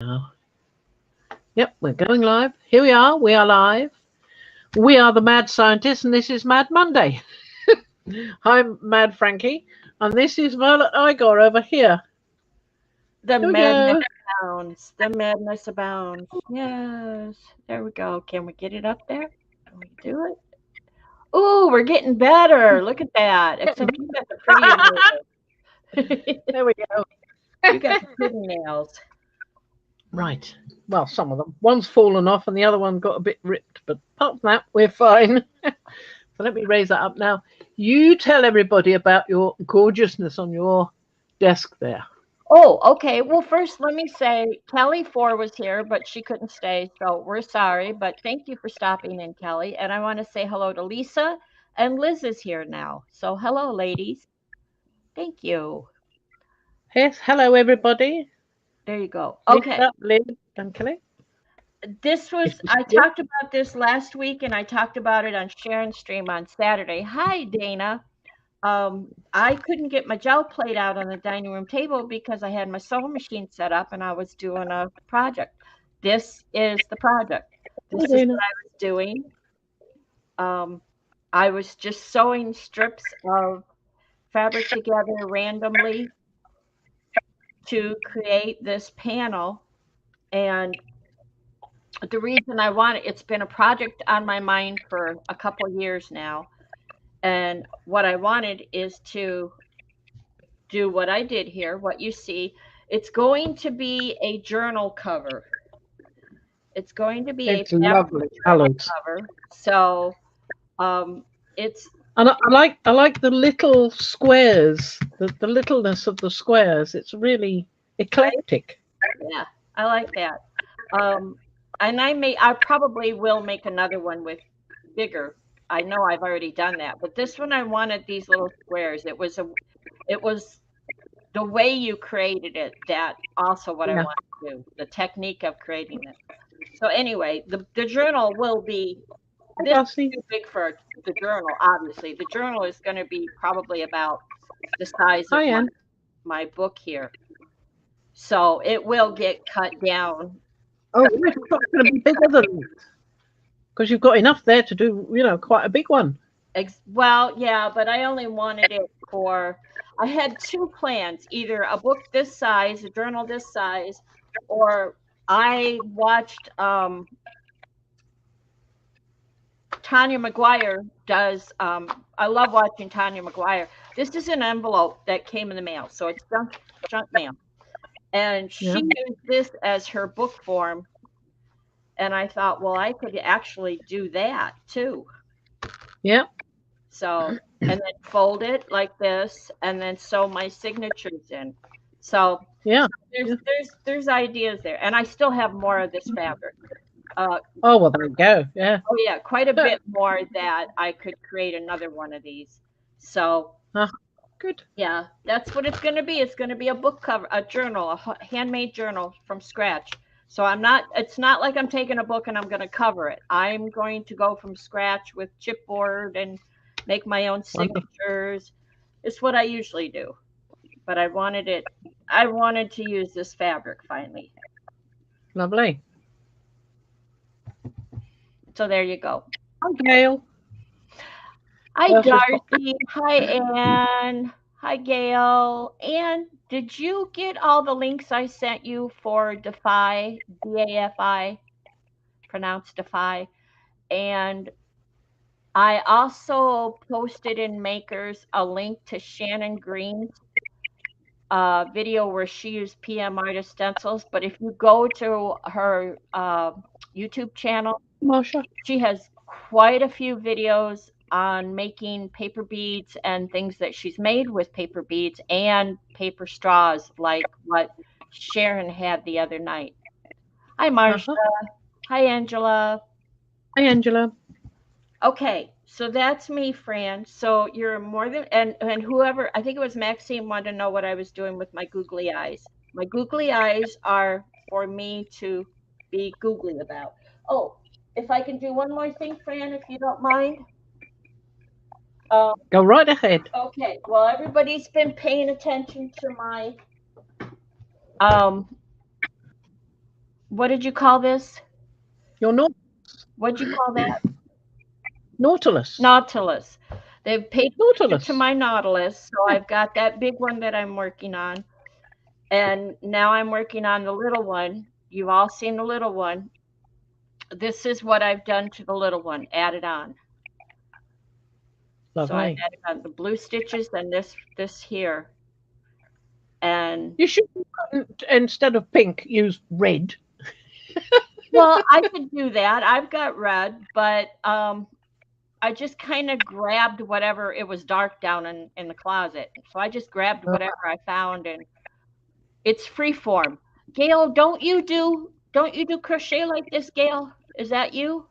Now. Yep, we're going live. Here we are. We are live. We are the Mad Scientists, and this is Mad Monday. I'm Mad Frankie, and this is Violet Igor over here. The Here we madness go. abounds. The madness abounds. Yes. There we go. Can we get it up there? Can we do it? Ooh, we're getting better. Look at that. Except you got the prettier nails. There we go. You got the pretty nails. Right. Well, some of them. One's fallen off, and the other one got a bit ripped. But apart from that, we're fine. So let me raise that up now. You tell everybody about your gorgeousness on your desk there. Oh, okay. Well, first, let me say Kelly Four was here, but she couldn't stay, so we're sorry. But thank you for stopping in, Kelly. And I want to say hello to Lisa, and Liz is here now. So, hello, ladies. Thank you. Yes. Hello, everybody. There you go. Okay. Lisa, Liz, and Kelly. I talked about this last week and I talked about it on Sharon Stream on Saturday. Hi, Dana. I couldn't get my gel plate out on the dining room table because I had my sewing machine set up and I was doing a project. This is the project. This is what I was doing. I was just sewing strips of fabric together randomly to create this panel. And the reason I want it, it's been a project on my mind for a couple of years now. And what I wanted is to do what I did here, what you see. It's going to be a journal cover. It's going to be It's a lovely journal colours. cover. So it's And I like the little squares, the littleness of the squares. It's really eclectic. yeah, I like that. And I probably will make another one with bigger. I know I've already done that, but this one I wanted these little squares. It was the way you created it that also what I Yeah. want to do, the technique of creating it. So anyway, the journal will be this is Darcy. too big for the journal. Obviously, the journal is going to be probably about the size of Hi, Anne. my book here, so it will get cut down. Oh, it's not going to be bigger than that because you've got enough there to do, quite a big one. Well, yeah, but I only wanted it for. I had two plans: either a book this size, a journal this size, or I watched Tanya McGuire does. I love watching Tanya McGuire. This is an envelope that came in the mail, so it's junk mail, and Yeah. she used this as her book form. And I thought, well, I could actually do that too. Yeah. So, and then fold it like this, and then sew my signatures in. So Yeah. there's ideas there, and I still have more of this fabric. Oh, well, there you go. Yeah. Oh yeah, quite a bit more that I could create another one of these. So Good. yeah, that's what it's going to be. It's going to be a book cover, a journal, a handmade journal from scratch. So it's not like I'm taking a book and I'm going to cover it. I'm going to go from scratch with chipboard and make my own signatures. It's what I usually do. But I wanted to use this fabric finally. Lovely. So there you go. Hi, Gail. Hi, Darcy. Hi, Anne. Hi, Gail. Anne, did you get all the links I sent you for Defy, DAFI, pronounced Defy? And I also posted in Makers a link to Shannon Green's video where she used PM Artist stencils. But if you go to her YouTube channel, Marsha. she has quite a few videos on making paper beads and things that she's made with paper beads and paper straws, like what Sharon had the other night. Hi, Marsha. Hi, Angela. Hi, Angela. Okay, so that's me, Fran. So you're more than and whoever, I think it was Maxine, wanted to know what I was doing with my googly eyes. My googly eyes are for me to be googly about. Oh, if I can do one more thing, Fran, if you don't mind. Go right ahead. Okay, well, everybody's been paying attention to my um What did you call this? Your What'd you call that? Nautilus. Nautilus. They've paid Nautilus. to my Nautilus, so I've got that big one that I'm working on. And now I'm working on the little one. You've all seen the little one. This is what I've done to the little one, added on. Lovely. So I added on the blue stitches and this here. And you should, instead of pink, use red. well, I could do that. I've got red, but I just kind of grabbed whatever. It was dark down in the closet, so I just grabbed whatever I found, and it's free form. Gail, don't you do crochet like this, Gail? Is that you?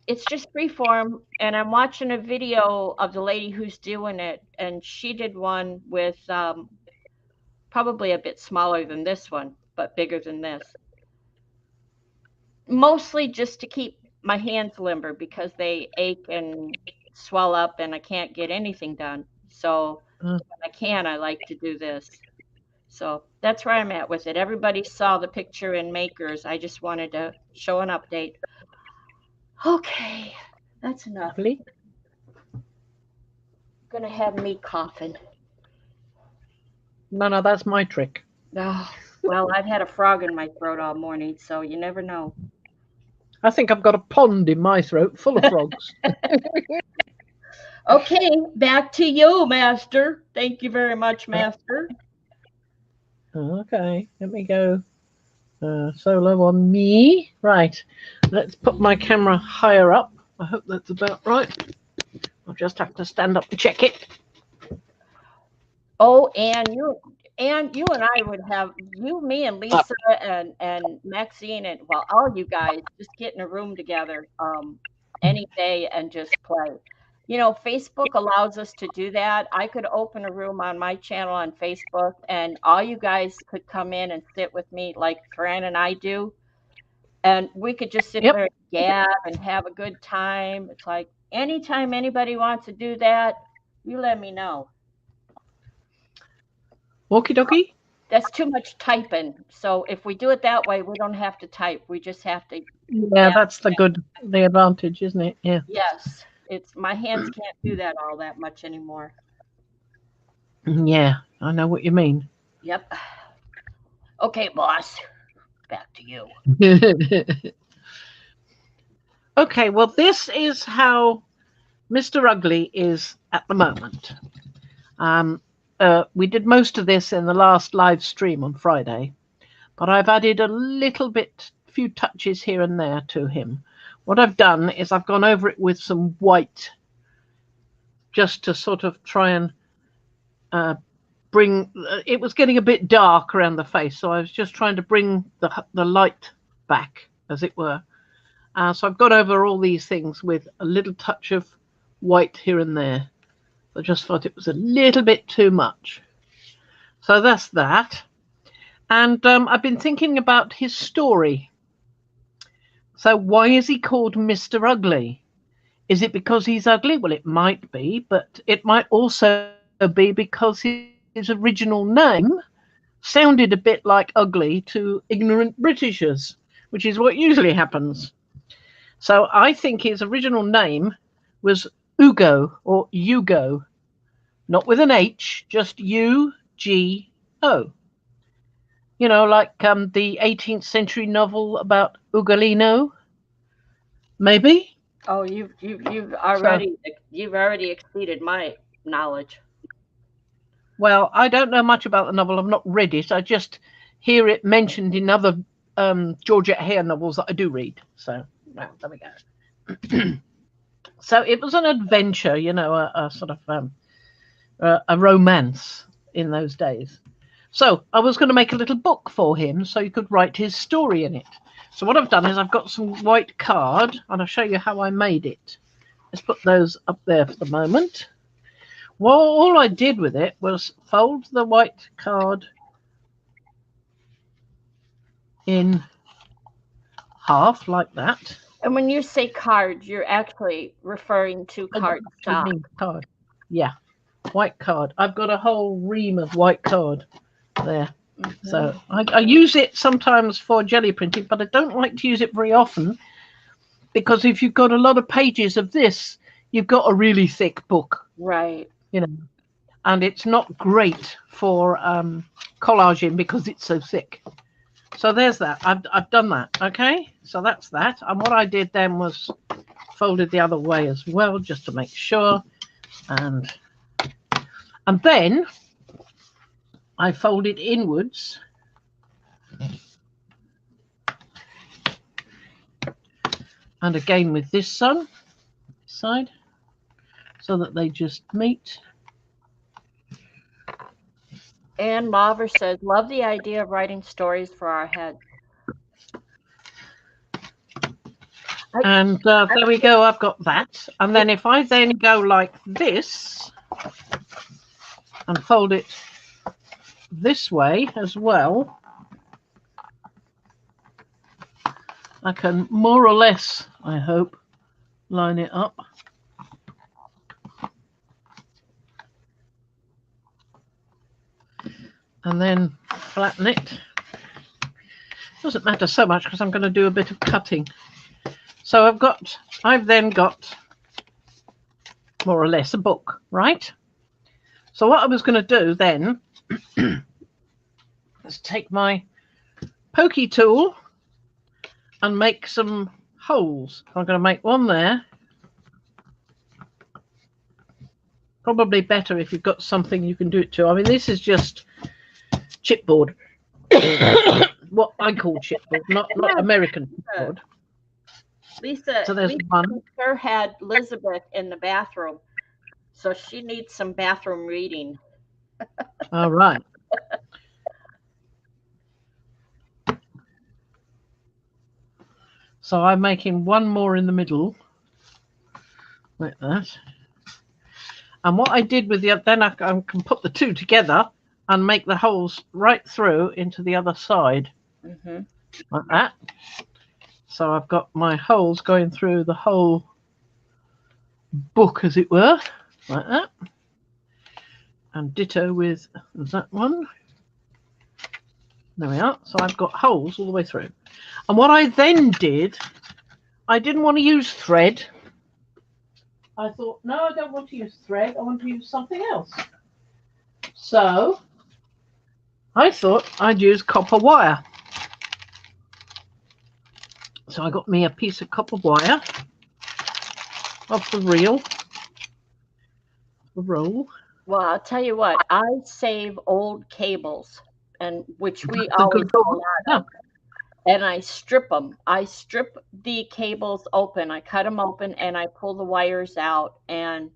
It's just free form, and I'm watching a video of the lady who's doing it, and she did one with probably a bit smaller than this one, but bigger than this. Mostly just to keep my hands limber because they ache and swell up and I can't get anything done. So when I can, I like to do this. So that's where I'm at with it. Everybody saw the picture in Makers. I just wanted to show an update. Okay, that's enough. Lovely. Gonna have me coughing. No, that's my trick. Oh, well, I've had a frog in my throat all morning, so you never know. I think I've got a pond in my throat full of frogs. Okay, back to you, Master. Thank you very much, Master. Okay, let me go solo on me. Right, let's put my camera higher up. I hope that's about right. I'll just have to stand up and check it. Oh, and you and I would have you, me, and Lisa and Maxine and well, all you guys just get in a room together any day and just play. You know, Facebook allows us to do that. I could open a room on my channel on Facebook, and all you guys could come in and sit with me like Fran and I do, and we could just sit there and gab and have a good time. It's like anytime anybody wants to do that, you let me know. Okie dokie. That's too much typing. So if we do it that way, we don't have to type. We just have to. Yeah, that's the advantage, isn't it? Yeah. Yes, it's my hands can't do that all that much anymore. Yeah, I know what you mean. Yep. Okay, boss. Back to you. Okay, well, this is how Mr. Ugly is at the moment. We did most of this in the last live stream on Friday, but I've added a little bit, few touches here and there to him. What I've done is I've gone over it with some white just to sort of try and bring, it was getting a bit dark around the face, so I was just trying to bring the light back, as it were. So I've gone over all these things with a little touch of white here and there. I just thought it was a little bit too much. So that's that. And I've been thinking about his story. So why is he called Mr. Ugly? Is it because he's ugly? Well, it might be, but it might also be because his original name sounded a bit like ugly to ignorant Britishers, which is what usually happens. So I think his original name was Ugo or Hugo, not with an H, just U-G-O. You know, like the 18th century novel about Ugolino, maybe. Oh, you've already exceeded my knowledge. Well, I don't know much about the novel. I've not read it. I just hear it mentioned in other Georgette Hare novels that I do read. So, well, there we go. So it was an adventure, you know, a sort of a romance in those days. So I was going to make a little book for him so he could write his story in it. So what I've done is I've got some white card, and I'll show you how I made it. Let's put those up there for the moment. Well, all I did with it was fold the white card in half like that. And when you say card, you're actually referring to card stock. Card. Yeah, white card. I've got a whole ream of white card there. Mm-hmm. So I use it sometimes for jelly printing, but I don't like to use it very often because if you've got a lot of pages of this, you've got a really thick book, Right. you know, and it's not great for collaging because it's so thick. So there's that. I've done that. Okay, so that's that. And what I did then was folded the other way as well, just to make sure, and then I folded inwards. And again with this side, so that they just meet. And Maver says, love the idea of writing stories for our heads. And there we go, I've got that. And then if I then go like this and fold it this way as well, I can more or less, I hope, line it up. And then flatten it. Doesn't matter so much because I'm going to do a bit of cutting. So I've then got more or less a book, right? So what I was going to do then is take my pokey tool and make some holes. I'm going to make one there. Probably better if you've got something you can do it to. I mean, this is just chipboard. What I call chipboard, not American chipboard. Lisa, so there's one. Lisa had Elizabeth in the bathroom, so she needs some bathroom reading. All right. So I'm making one more in the middle, like that. And what I did with the then I can put the two together and make the holes right through into the other side, like that. So I've got my holes going through the whole book, as it were, like that. And ditto with that one. There we are. So I've got holes all the way through. And what I then did, I didn't want to use thread. I thought, no, I don't want to use thread. I want to use something else. So I thought I'd use copper wire. So I got me a piece of copper wire of the roll. Well, I'll tell you what, I save old cables, and which we always do a lot of, and I strip them. I strip the cables open. I cut them open, and I pull the wires out. And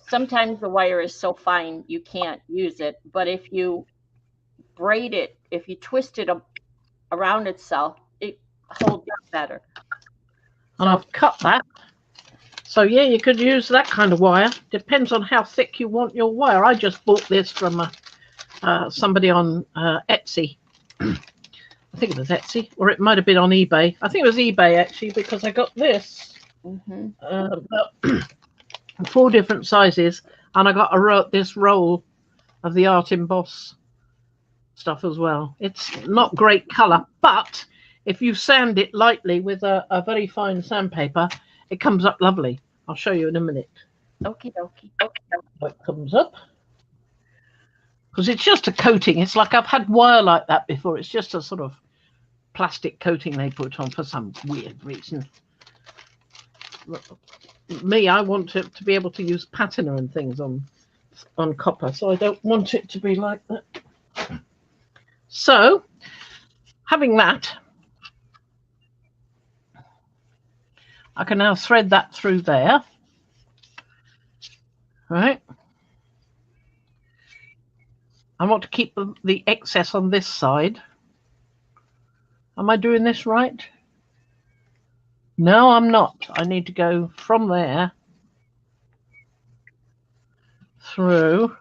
sometimes the wire is so fine you can't use it. But if you braid it, if you twist it around itself, it holds up better. And I've cut that. So yeah, you could use that kind of wire. Depends on how thick you want your wire. I just bought this from somebody on Etsy. I think it was Etsy, or it might have been on eBay. I think it was eBay actually, because I got this about 4 different sizes, and I got this roll of the Art Emboss stuff as well. It's not great color, but if you sand it lightly with a very fine sandpaper, it comes up lovely. I'll show you in a minute. Okay. It comes up. Because it's just a coating. It's like I've had wire like that before. It's just a sort of plastic coating they put on for some weird reason. Me, I want it to be able to use patina and things on copper, so I don't want it to be like that. So, having that, I can now thread that through there, right? I want to keep the excess on this side. Am I doing this right? No, I'm not. I need to go from there through.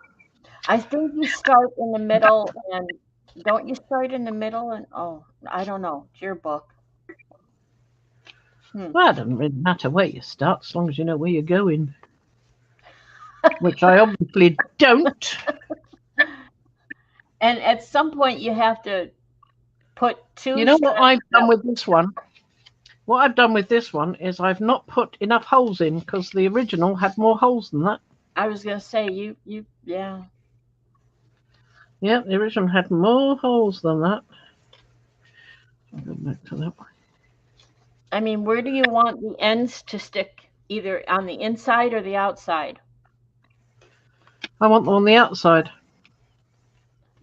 I think you start in the middle, and don't you start in the middle? And I don't know. It's your book. Well, it doesn't really matter where you start, as long as you know where you're going. Which I obviously don't. And at some point, you have to put two. You know what I've done strands. with this one? What I've done with this one is I've not put enough holes in because the original had more holes than that. I was gonna say yeah. Yeah, the original had more holes than that. I'll go back to that one. I mean, where do you want the ends to stick? Either on the inside or the outside? I want them on the outside.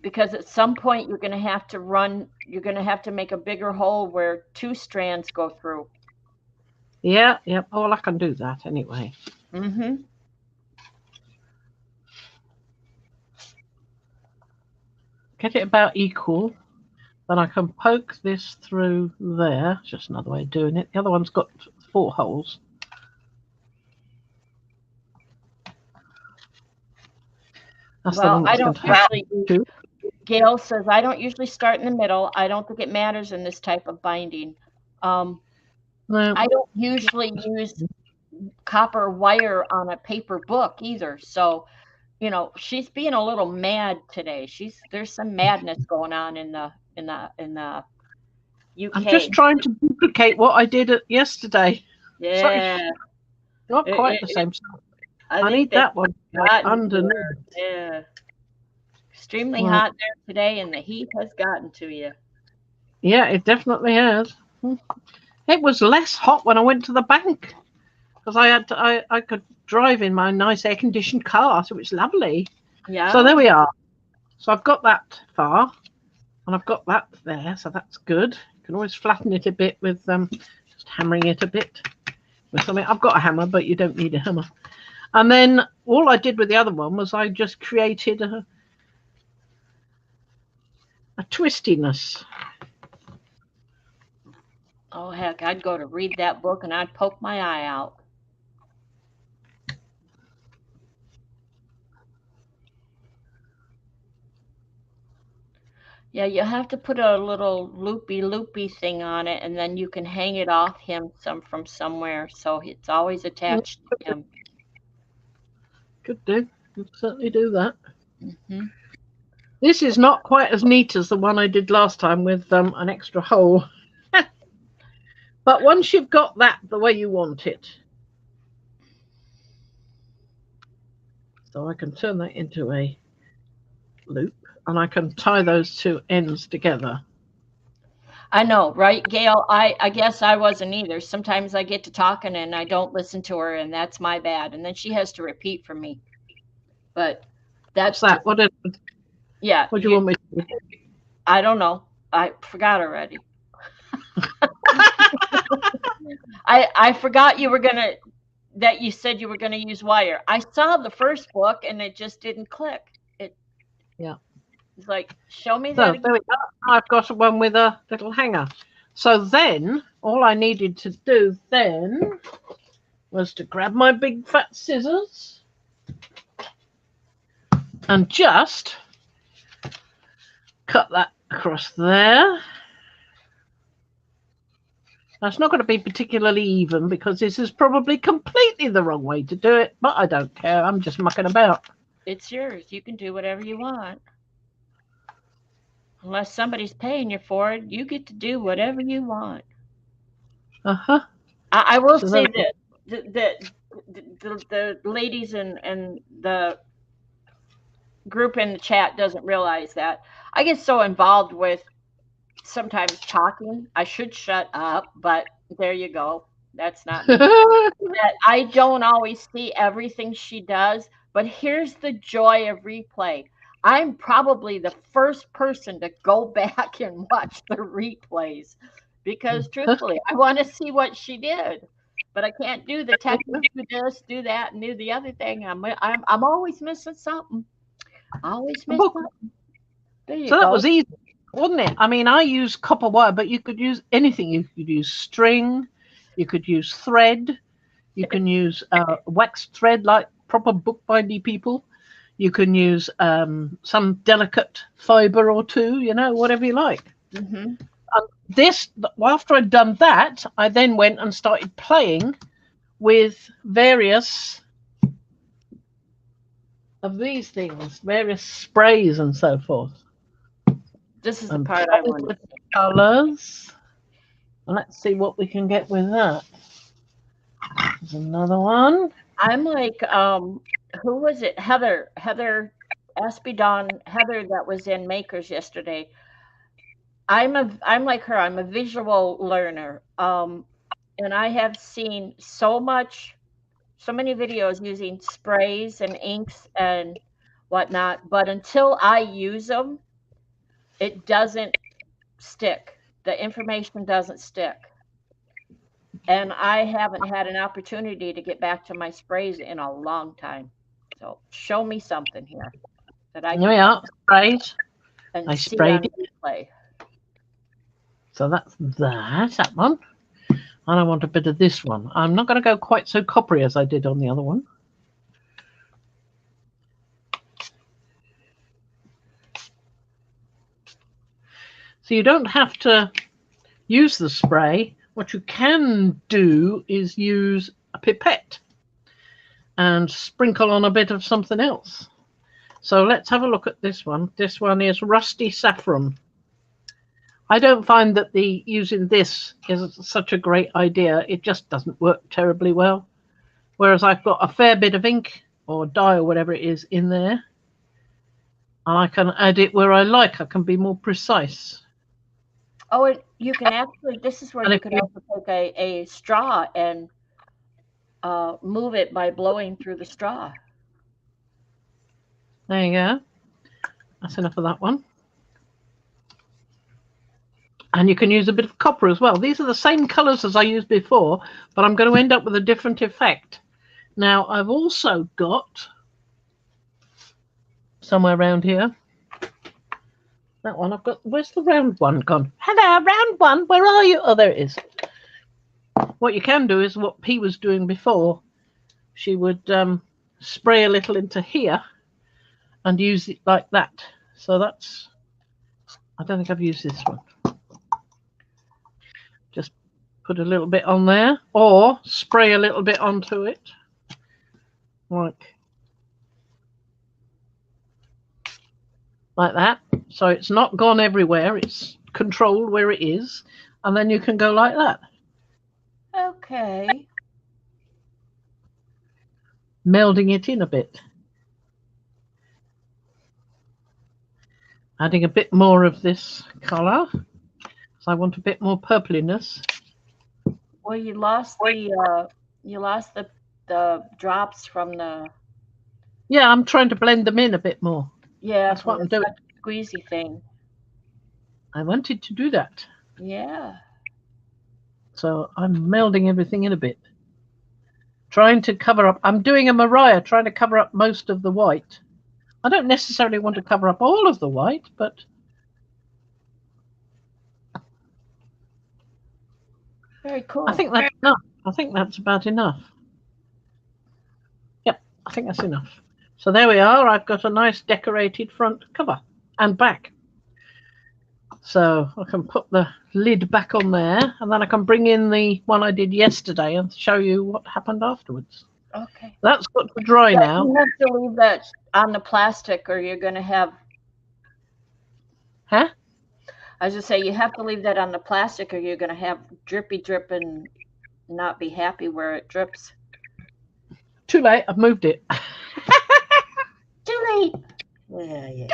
Because at some point you're going to have to run. You're going to have to make a bigger hole where two strands go through. Yeah, yeah. Oh, well, I can do that anyway. Mm-hmm. Get it about equal. Then I can poke this through there. It's just another way of doing it. The other one's got 4 holes. That's the Well, one I that's going don't to have usually. 2. Gail says I don't usually start in the middle. I don't think it matters in this type of binding. No. I don't usually use copper wire on a paper book either. So, she's being a little mad today. There's some madness going on in the UK. I'm just trying to duplicate what I did yesterday. Yeah. Sorry, not quite the same stuff. I need that one underneath. Yeah. Extremely hot there today, and the heat has gotten to you. Yeah, it definitely has. It was less hot when I went to the bank because I could drive in my nice air conditioned car, so it's lovely. Yeah. So there we are. So I've got that far, and I've got that there, so that's good. You can always flatten it a bit with just hammering it a bit with something. I've got a hammer, but you don't need a hammer. And then all I did with the other one was I just created a twistiness. Oh, heck, I'd go to read that book and I'd poke my eye out. Yeah, you have to put a little loopy thing on it, and then you can hang it off him from somewhere, so it's always attached to him. Could do. Could certainly do that. Mm-hmm. This is not quite as neat as the one I did last time with an extra hole. But once you've got that the way you want it, so I can turn that into a loop, and I can tie those 2 ends together. I know, right, Gail? I guess I wasn't either. Sometimes I get to talking and I don't listen to her, and that's my bad. And then she has to repeat for me. But that's that. What? Yeah. What do you want me to do? I don't know. I forgot already. I forgot that you said you were gonna use wire. I saw the first book and it just didn't click. Yeah. It's like, show me so that again. There we go. I've got one with a little hanger. So then all I needed to do then was to grab my big fat scissors and just cut that across there. That's not going to be particularly even because this is probably completely the wrong way to do it, but I don't care. I'm just mucking about. It's yours. You can do whatever you want. Unless somebody's paying you for it, you get to do whatever you want. Uh-huh. I will say that the ladies and the group in the chat doesn't realize that. I get so involved with sometimes talking. I should shut up, but there you go. That's not me. That I don't always see everything she does, but here's the joy of replay. I'm probably the first person to go back and watch the replays because truthfully, I want to see what she did. But I can't do the technique, do this, do that, and do the other thing. I'm always missing something. Always missing something. There you go. That was easy, wasn't it? I mean, I use copper wire, but you could use anything. You could use string, you could use thread, you can use wax thread like proper bookbinding people. You can use some delicate fiber or 2, whatever you like. Mm-hmm. After I'd done that, I then went and started playing with various of these things, various sprays and so forth. This is the And part I want. with the colors. And let's see what we can get with that. There's another one. I'm like, who was it? Heather Aspidon, Heather that was in Makers yesterday. I'm like her. I'm a visual learner. And I have seen so many videos using sprays and inks and whatnot, but until I use them, it doesn't stick. The information doesn't stick. And I haven't had an opportunity to get back to my sprays in a long time. So show me something here that I Here we can are, sprayed. and I see sprayed on replay. So that's that one. And I want a bit of this one. I'm not going to go quite so coppery as I did on the other one. So you don't have to use the spray. What you can do is use a pipette and sprinkle on a bit of something else. So let's have a look at this one. This one is Rusty Saffron. I don't find that using this is such a great idea. It just doesn't work terribly well. Whereas I've got a fair bit of ink or dye or whatever it is in there. And I can add it where I like. I can be more precise. Oh, you can actually, this is where you can also take a straw and move it by blowing through the straw. There you go. That's enough of that one. And you can use a bit of copper as well. These are the same colors as I used before, but I'm going to end up with a different effect. Now, I've also got somewhere around here. That one I've got. Where's the round one gone? Hello, round one. Where are you? Oh, there it is. What you can do is what P was doing before. She would spray a little into here and use it like that. So that's, I don't think I've used this one. Just put a little bit on there or spray a little bit onto it. Like that. So it's not gone everywhere. It's controlled where it is. And then you can go like that. Okay. Melding it in a bit. Adding a bit more of this colour. So I want a bit more purpliness. Well, you lost the drops from the. Yeah, I'm trying to blend them in a bit more. Yeah, that's what I'm doing. Squeezy thing. I wanted to do that. Yeah. So I'm melding everything in a bit. Trying to cover up. I'm doing a Mariah, trying to cover up most of the white. I don't necessarily want to cover up all of the white, but very cool. I think that's enough. I think that's about enough. Yep, I think that's enough. So there we are. I've got a nice decorated front cover and back. So I can put the lid back on there, and then I can bring in the one I did yesterday and show you what happened afterwards. Okay. That's got to dry now. You have to leave that on the plastic or you're going to have... Huh? I was just saying, you have to leave that on the plastic or you're going to have drippy drip and not be happy where it drips. Too late. I've moved it. Too late. Yeah. Too late.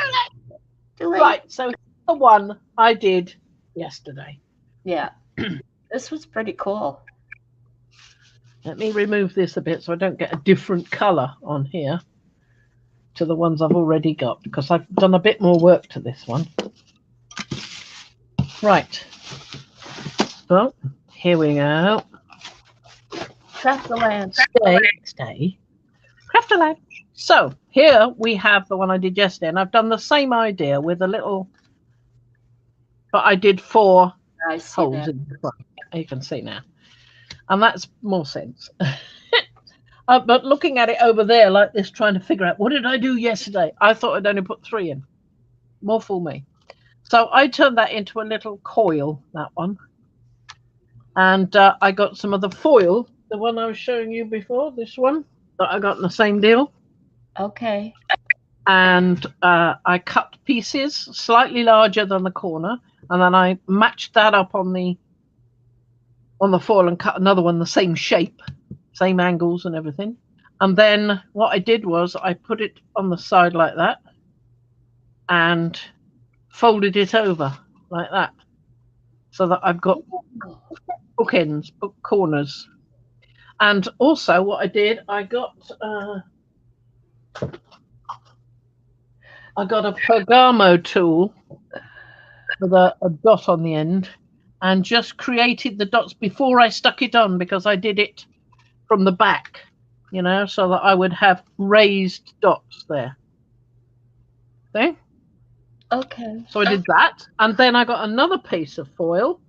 Too late. Right. So the one I did yesterday. Yeah. This was pretty cool. Let me remove this a bit so I don't get a different color on here to the ones I've already got, because I've done a bit more work to this one. Right. So here we go. Craft the land. Stay. Craft the land. So here we have the one I did yesterday, and I've done the same idea with a little, but I did 4 holes in the front. You can see now. And that's more sense. But looking at it over there like this, trying to figure out, what did I do yesterday? I thought I'd only put 3 in. More fool me. So I turned that into a little coil, that one. And I got some of the foil, the one I was showing you before, this one, that I got in the same deal. Okay. and I cut pieces slightly larger than the corner, and then I matched that up on the foil and cut another one the same shape, same angles and everything. And then what I did was I put it on the side like that and folded it over like that, so that I've got bookends, book corners. And also what I did, I got a Pergamo tool with a dot on the end, and just created the dots before I stuck it on, because I did it from the back, you know, so that I would have raised dots there. See? Okay. So I did that, and then I got another piece of foil.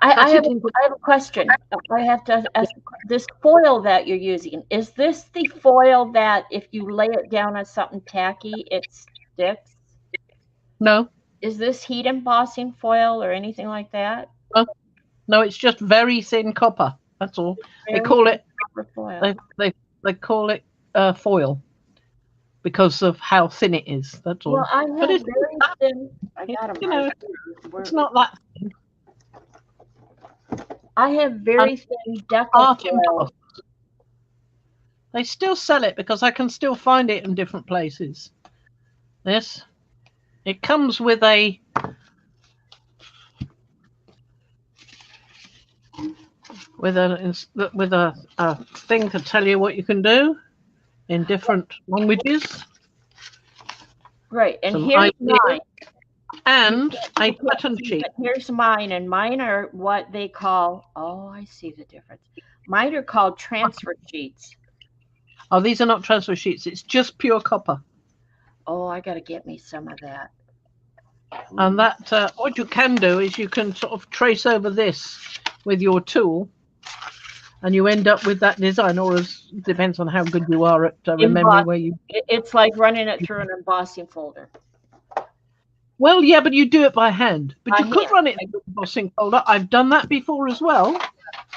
I have a question. I have to ask, this foil that you're using, is this the foil that if you lay it down on something tacky, it sticks? No. Is this heat embossing foil or anything like that? No, it's just very thin copper. That's all. They call it foil. They call it foil because of how thin it is. That's all. Well, I have very thin. I got them. You know, it's not that thin. I have very thin deco foil. They still sell it because I can still find it in different places. This, it comes with a thing to tell you what you can do in different languages. Right, and here's mine. And a pattern sheet. Here's mine, and mine are what they call, oh, I see the difference. Mine are called transfer sheets. Oh, these are not transfer sheets. It's just pure copper. Oh, I got to get me some of that. And that, what you can do is you can sort of trace over this with your tool, and you end up with that design, or depends on how good you are at remembering where you... It's like running it through an embossing folder. Well, yeah, but you do it by hand. But you could run it in an embossing folder. I've done that before as well.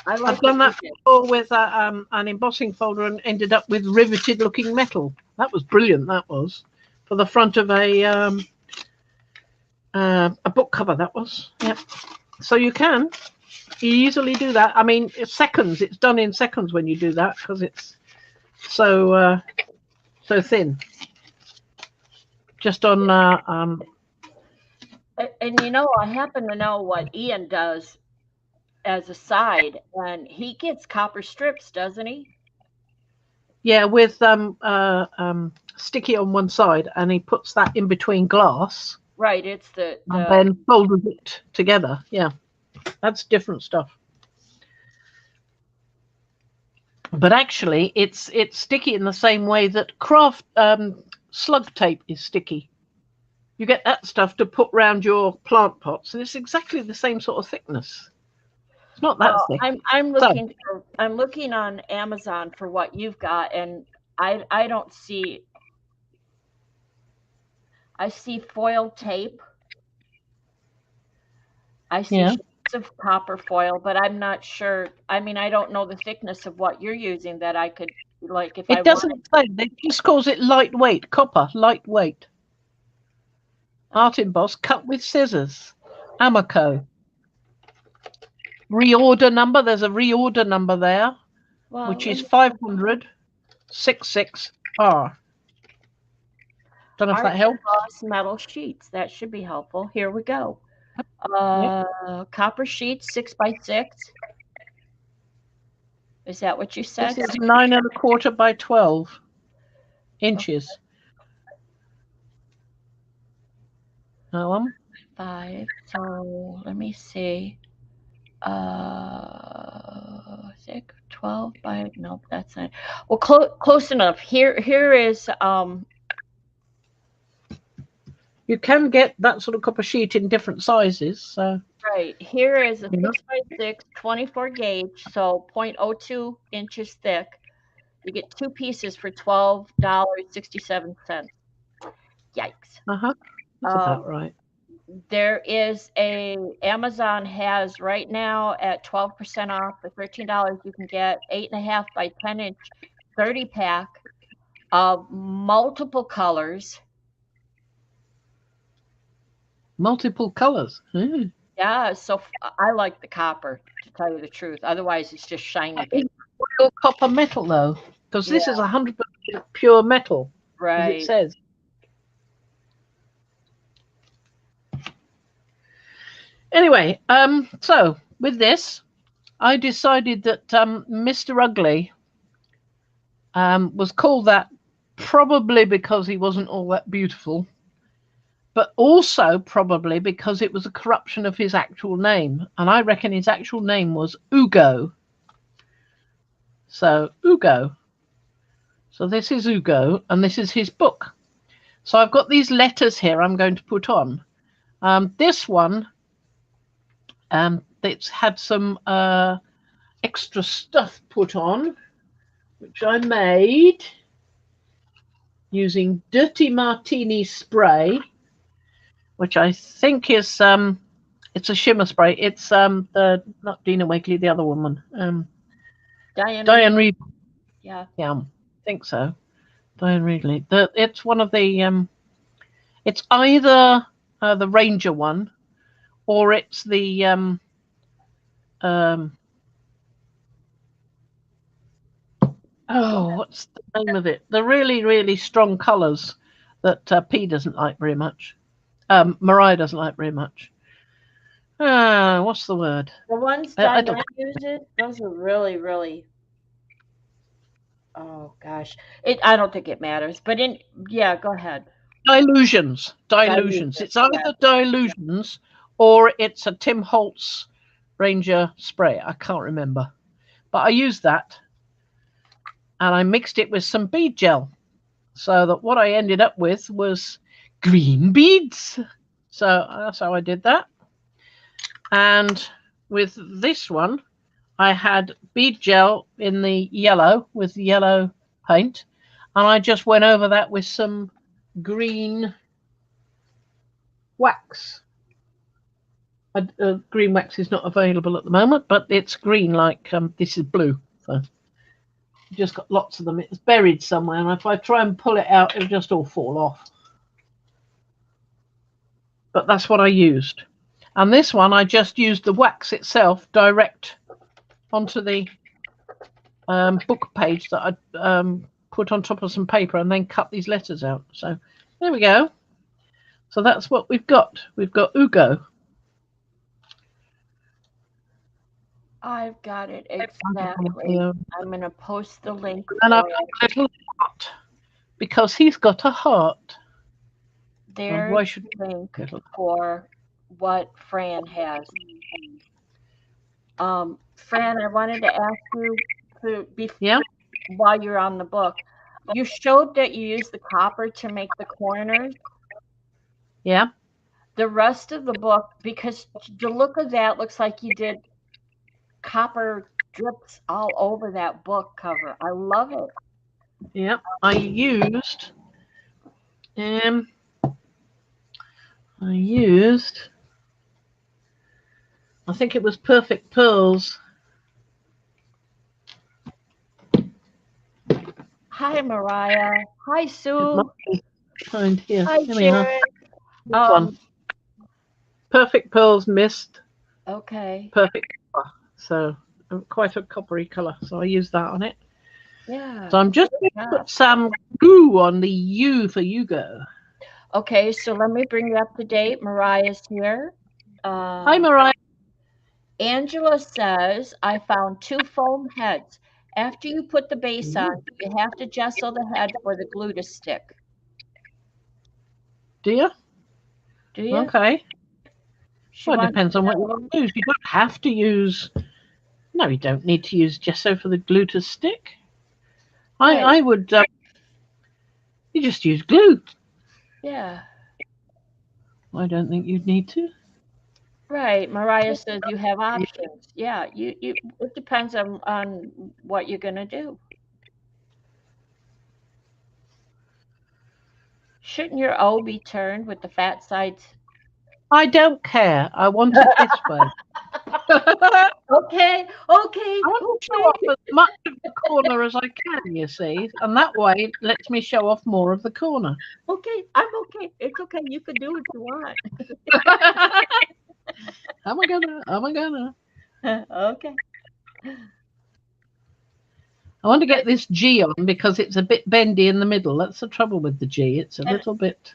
I've done that before with an embossing folder and ended up with riveted-looking metal. That was brilliant, that was. For the front of a book cover, that was. Yep. So you can easily do that. I mean, seconds. It's done in seconds when you do that, because it's so thin. Just on... And you know, I happen to know what Ian does as a side, and he gets copper strips, doesn't he? Yeah, with sticky on one side, and he puts that in between glass. Right, it's the and then folded it together. Yeah, that's different stuff. But actually, it's sticky in the same way that craft slug tape is sticky. You get that stuff to put round your plant pots, and it's exactly the same sort of thickness. It's not that thick. I'm looking on Amazon for what you've got, and I don't see. I see foil tape. I see sheets of copper foil, but I'm not sure. I mean, I don't know the thickness of what you're using that I could, like, if I It doesn't say. They just calls it lightweight copper, lightweight. Art emboss, cut with scissors. Amaco. Reorder number. There's a reorder number there, which is 500-66R. Don't know if that helps. Metal sheets. That should be helpful. Here we go. Copper sheets, 6x6. Is that what you said? This is 9 1/4 by 12 inches. That one. 5. So let me see. 6, 12 by, nope, that's not. Well, close enough. Here is you can get that sort of copper sheet in different sizes. So right, here is a 6x6 24 gauge, so 0.02 inches thick. You get 2 pieces for $12.67. Yikes. That's about right. There is Amazon has right now at 12% off for $13. You can get 8.5 by 10 inch 30 pack of multiple colors. Multiple colors. Mm. Yeah, so I like the copper, to tell you the truth. Otherwise, it's just shiny It's paper. real copper metal though, because Yeah, this is 100% pure metal, as it right. says. Anyway, so with this, I decided that Mr. Ugly was called that probably because he wasn't all that beautiful, but also probably because it was a corruption of his actual name. And I reckon his actual name was Ugo. So, Ugo. So, this is Ugo, and this is his book. So, I've got these letters here I'm going to put on. This one, it's had some extra stuff put on, which I made using Dirty Martini spray, which I think is it's a shimmer spray. It's the not Dina Wakely, the other woman, Diane Reed. Yeah. Yeah, I think so. Diane Reedley. It's one of the it's either the Ranger one, or it's the oh, what's the name of it? The really, really strong colours that P doesn't like very much. Mariah doesn't like very much. What's the word? The ones I Diane don't. uses, those are really, really. Oh gosh, I don't think it matters. But yeah, go ahead. Dilutions. Dilute Dilutions. it, It's either correct. dilutions or it's a Tim Holtz Ranger spray. I can't remember. But I used that and I mixed it with some bead gel. So that what I ended up with was green beads. So that's how I did that. And with this one, I had bead gel in the yellow with yellow paint. And I just went over that with some green wax. Green wax is not available at the moment, but it's green like this is blue. So you just got lots of them. It's buried somewhere, and if I try and pull it out, it'll just all fall off. But that's what I used. And this one, I just used the wax itself direct onto the book page that I put on top of some paper and then cut these letters out. So there we go. So that's what we've got. We've got Ugo. I've got it exactly. I'm going to post the link. And I've got a little heart because he's got a heart. There's why should the link for what Fran has. Fran, I wanted to ask you while you're on the book. You showed that you used the copper to make the corners. Yeah. The rest of the book, because the look of that looks like you did copper drips all over that book cover. I love it. Yeah, I used I think it was Perfect Pearls. Hi, Mariah. Hi, Sue. Find here. Hi, Sharon. Perfect Pearls Mist. Okay. Perfect color. So quite a coppery color. So I used that on it. Yeah. So I'm just going to put some glue on the U for Hugo. Okay, so let me bring you up to date. Mariah's here. Hi, Mariah. Angela says, I found 2 foam heads. After you put the base on, you have to gesso the head for the glue to stick. Do you? Do you? Okay. Well, it depends on what you want to use. You don't have to use... No, you don't need to use gesso for the glue to stick. Right. I would... you just use glue. Yeah. I don't think you'd need to. Right. Mariah says you have options. Yeah, it depends on what you're going to do. Shouldn't your O be turned with the fat sides? I don't care. I want it this way. Okay. I want to show off as much of the corner as I can, you see, and that way it lets me show off more of the corner. Okay, I'm okay. It's okay. You can do what you want. Am I gonna? Okay. I want to get this G on because it's a bit bendy in the middle. That's the trouble with the G. It's a little bit.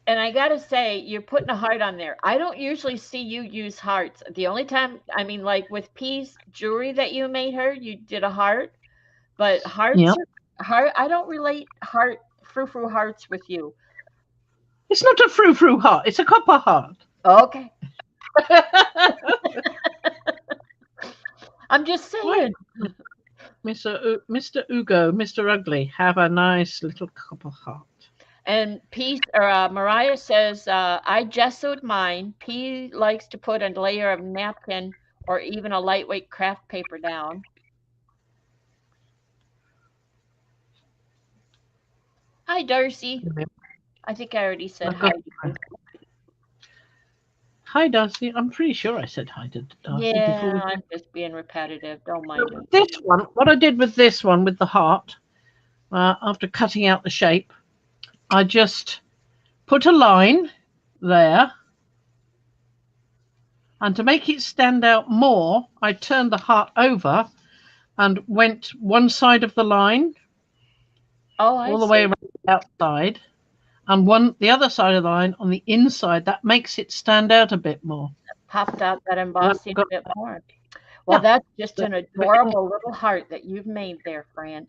And I got to say, you're putting a heart on there. I don't usually see you use hearts. The only time, I mean, like with P's jewelry that you made her, you did a heart. But hearts, Yep. I don't relate frou-frou hearts with you. It's not a frou-frou heart. It's a copper heart. Okay. I'm just saying. Mr. Ugo, Mr. Ugly, have a nice little copper heart. And Mariah says, I gessoed mine. P likes to put a layer of napkin or even a lightweight craft paper down. Hi, Darcy. I think I already said hi. Hi, Darcy. I'm pretty sure I said hi to Darcy. Yeah, I'm just being repetitive. Don't mind it. This one, what I did with this one, with the heart, after cutting out the shape, I just put a line there. And to make it stand out more, I turned the heart over and went one side of the line all the way around the outside, and the other side of the line on the inside. That makes it stand out a bit more. Popped out that embossing a bit more. Well, yeah. That's just an adorable little heart that you've made there, Fran.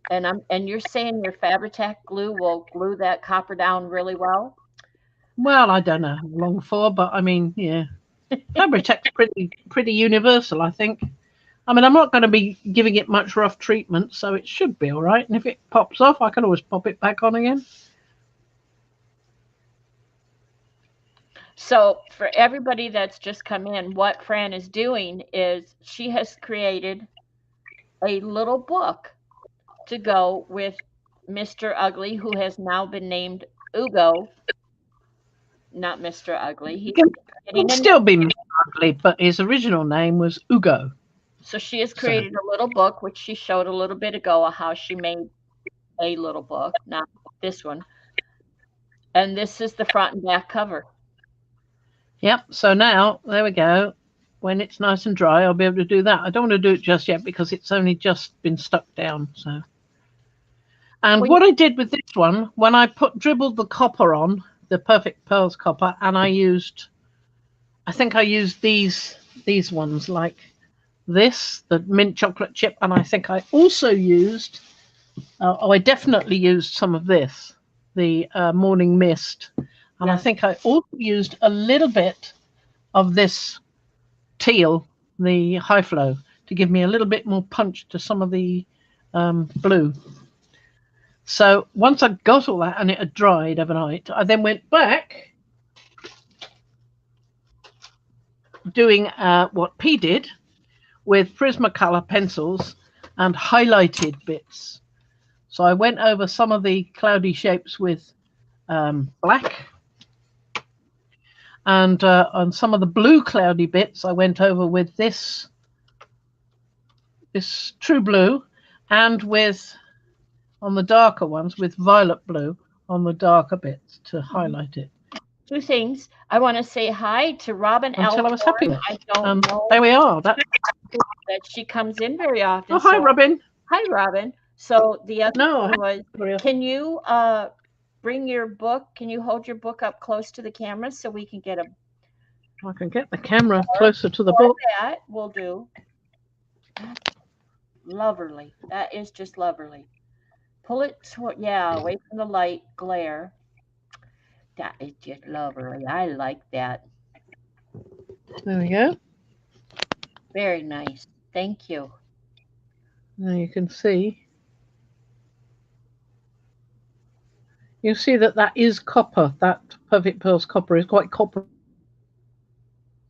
And you're saying your Fabri-Tac glue will glue that copper down really well? Well, I don't know how long for, but I mean, yeah. Fabri-Tac's pretty universal, I think. I mean, I'm not going to be giving it much rough treatment, so it should be all right. And if it pops off, I can always pop it back on again. So for everybody that's just come in, what Fran is doing is she has created a little book to go with Mr. Ugly, who has now been named Ugo. Not Mr. Ugly. He can still be Mr. Ugly, but his original name was Ugo. So she has created a little book, which she showed a little bit ago, how she made a little book, not this one. And this is the front and back cover. Yep. So now, there we go. When it's nice and dry, I'll be able to do that. I don't want to do it just yet because it's only just been stuck down. So, and what I did with this one, when I dribbled the copper on, the Perfect Pearls copper, and I think I used these ones like this, the mint chocolate chip, and I think I also used, I definitely used some of this, the Morning Mist, and I think I also used a little bit of this teal, the High Flow, to give me a little bit more punch to some of the blue. So once I got all that and it had dried overnight, I then went back doing what P did with Prismacolor pencils and highlighted bits. So I went over some of the cloudy shapes with black, and on some of the blue cloudy bits I went over with this true blue, and with on the darker ones with violet blue on the darker bits to highlight it. Two things. I want to say hi to Robin Until I was happy with. I don't know. There we are. That she comes in very often. Oh, hi, Robin. Hi, Robin. So the other one was, can you bring your book? Can you hold your book up close to the camera so we can get a... I can get the camera closer to the book. That will do. Lovely. That is just lovely. Pull it, away from the light glare. That is just lovely. I like that. There we go. Very nice. Thank you. Now you can see. You see that is copper. That Perfect Pearls copper is quite copper.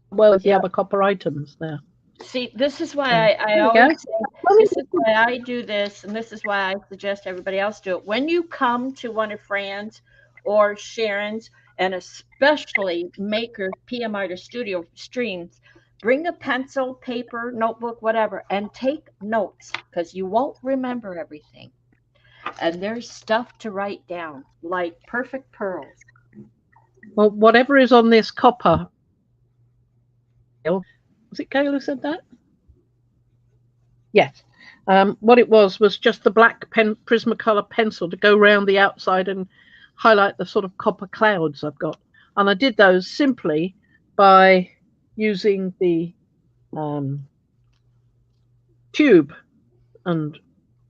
Well, as the other copper items there. See, this is why I always say, this is why I do this, and this is why I suggest everybody else do it. When you come to one of Fran's or Sharon's, and especially Maker, PM Artist Studio streams, bring a pencil, paper, notebook, whatever, and take notes because you won't remember everything. And there's stuff to write down, like perfect pearls. Well, whatever is on this copper. Was it Gail who said that? Yes. What it was just the black Prismacolor pencil to go around the outside and highlight the sort of copper clouds I've got. And I did those simply by using the tube and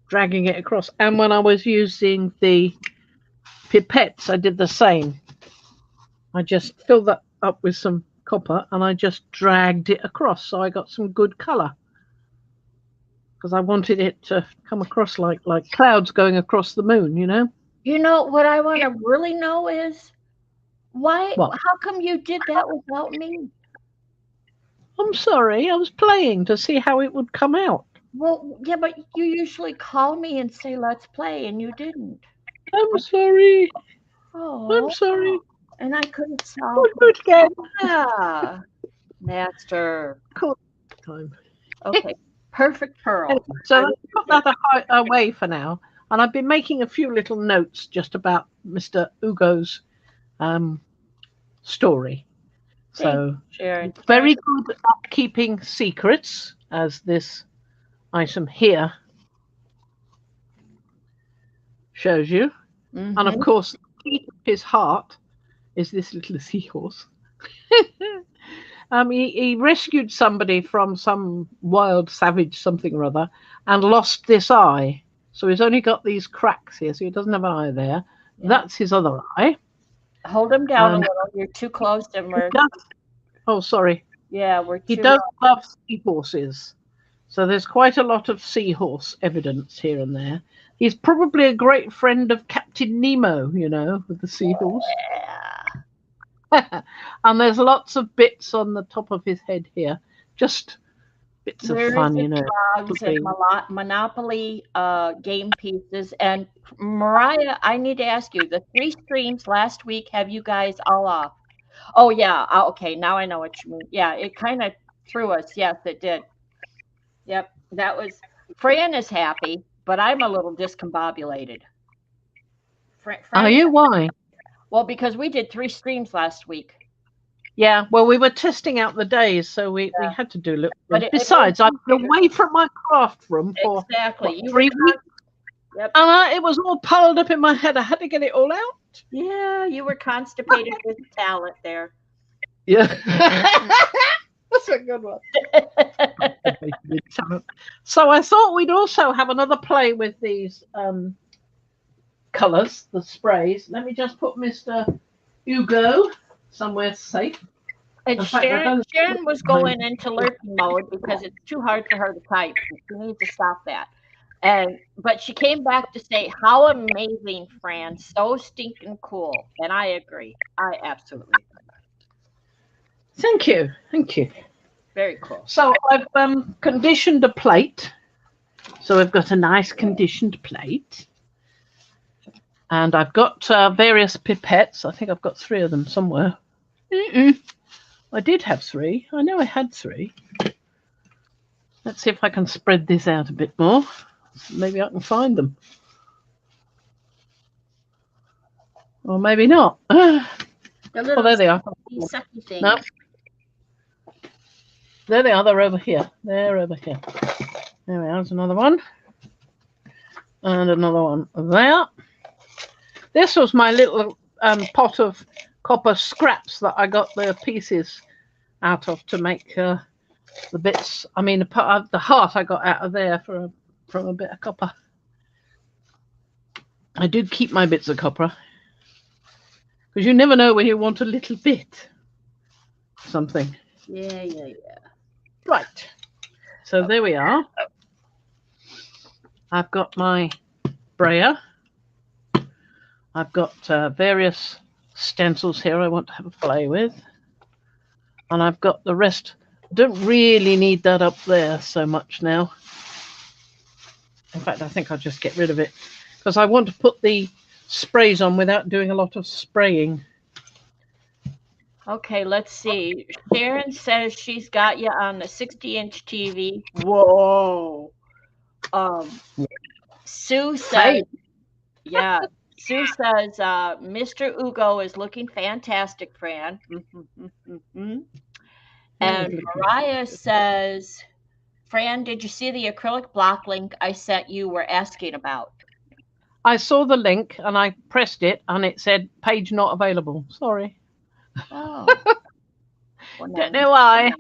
dragging it across. And when I was using the pipettes, I did the same. I just filled that up with some copper and I just dragged it across, so I got some good color. Because I wanted it to come across like clouds going across the moon, you know? You know, what I want to really know is why, What? how come you did that without me? I'm sorry, I was playing to see how it would come out. Well, yeah, but you usually call me and say, let's play, and you didn't. I'm sorry. Oh, I'm sorry. and I couldn't solve Good again. Yeah, master. Cool. Time. Okay, perfect pearl. Anyway, so let's put that away for now. And I've been making a few little notes just about Mr. Ugo's story. So Sharon. very good at keeping secrets, as this item here shows you. Mm-hmm. And of course, the key to his heart is this little seahorse. He rescued somebody from some wild savage something or other and lost this eye. So he's only got these cracks here, so he doesn't have an eye there. Yeah. That's his other eye. Hold him down a little. You're too close to him. Oh, sorry. Yeah, He does love seahorses. So there's quite a lot of seahorse evidence here and there. He's probably a great friend of Captain Nemo, you know, with the seahorse. Yeah. And there's lots of bits on the top of his head here. Just bits of fun, you know. Dogs and Monopoly game pieces. And Mariah, I need to ask you, the 3 streams last week, have you guys all off? Oh, yeah. Okay, now I know what you mean. Yeah, it kind of threw us. Yes, it did. Yep, that was... Fran is happy, but I'm a little discombobulated. Are you? Why? Well, because we did 3 streams last week. Yeah, well, we were testing out the days, so we had to do a little. But besides, I've been away from my craft room for 3 weeks. Yep. And it was all piled up in my head. I had to get it all out. Yeah, you were constipated with talent there. Yeah. That's a good one. So I thought we'd also have another play with these colours, the sprays. Let me just put Mr. Hugo somewhere safe. And Sharon was going into lurking mode because it's too hard for her to type. She needs to stop that. But she came back to say, how amazing, Fran. So stinking cool. And I agree. I absolutely agree. Thank you. Thank you. Very cool. So I've conditioned a plate. So I've got a nice conditioned plate. And I've got various pipettes. I think I've got 3 of them somewhere. I did have 3. I know I had 3. Let's see if I can spread this out a bit more. Maybe I can find them. Or maybe not. Oh, there they are. No. There they are. They're over here. They're over here. There we are. There's another one. And another one there. This was my little pot of copper scraps that I got the pieces out of to make the bits. I mean, the heart I got out of there from a bit of copper. I do keep my bits of copper because you never know when you want a little bit something. Yeah. Right. So there we are. I've got my brayer. I've got various stencils here I want to have a play with. And I've got the rest. I don't really need that up there so much now. In fact, I think I'll just get rid of it because I want to put the sprays on without doing a lot of spraying. Okay, let's see. Sharon says she's got you on the 60-inch TV. Whoa. Sue says, yeah. Sue says, Mr. Ugo is looking fantastic, Fran. And Mariah says, Fran, did you see the acrylic block link I sent you were asking about? I saw the link and I pressed it and it said page not available. Sorry. Oh. Don't know why.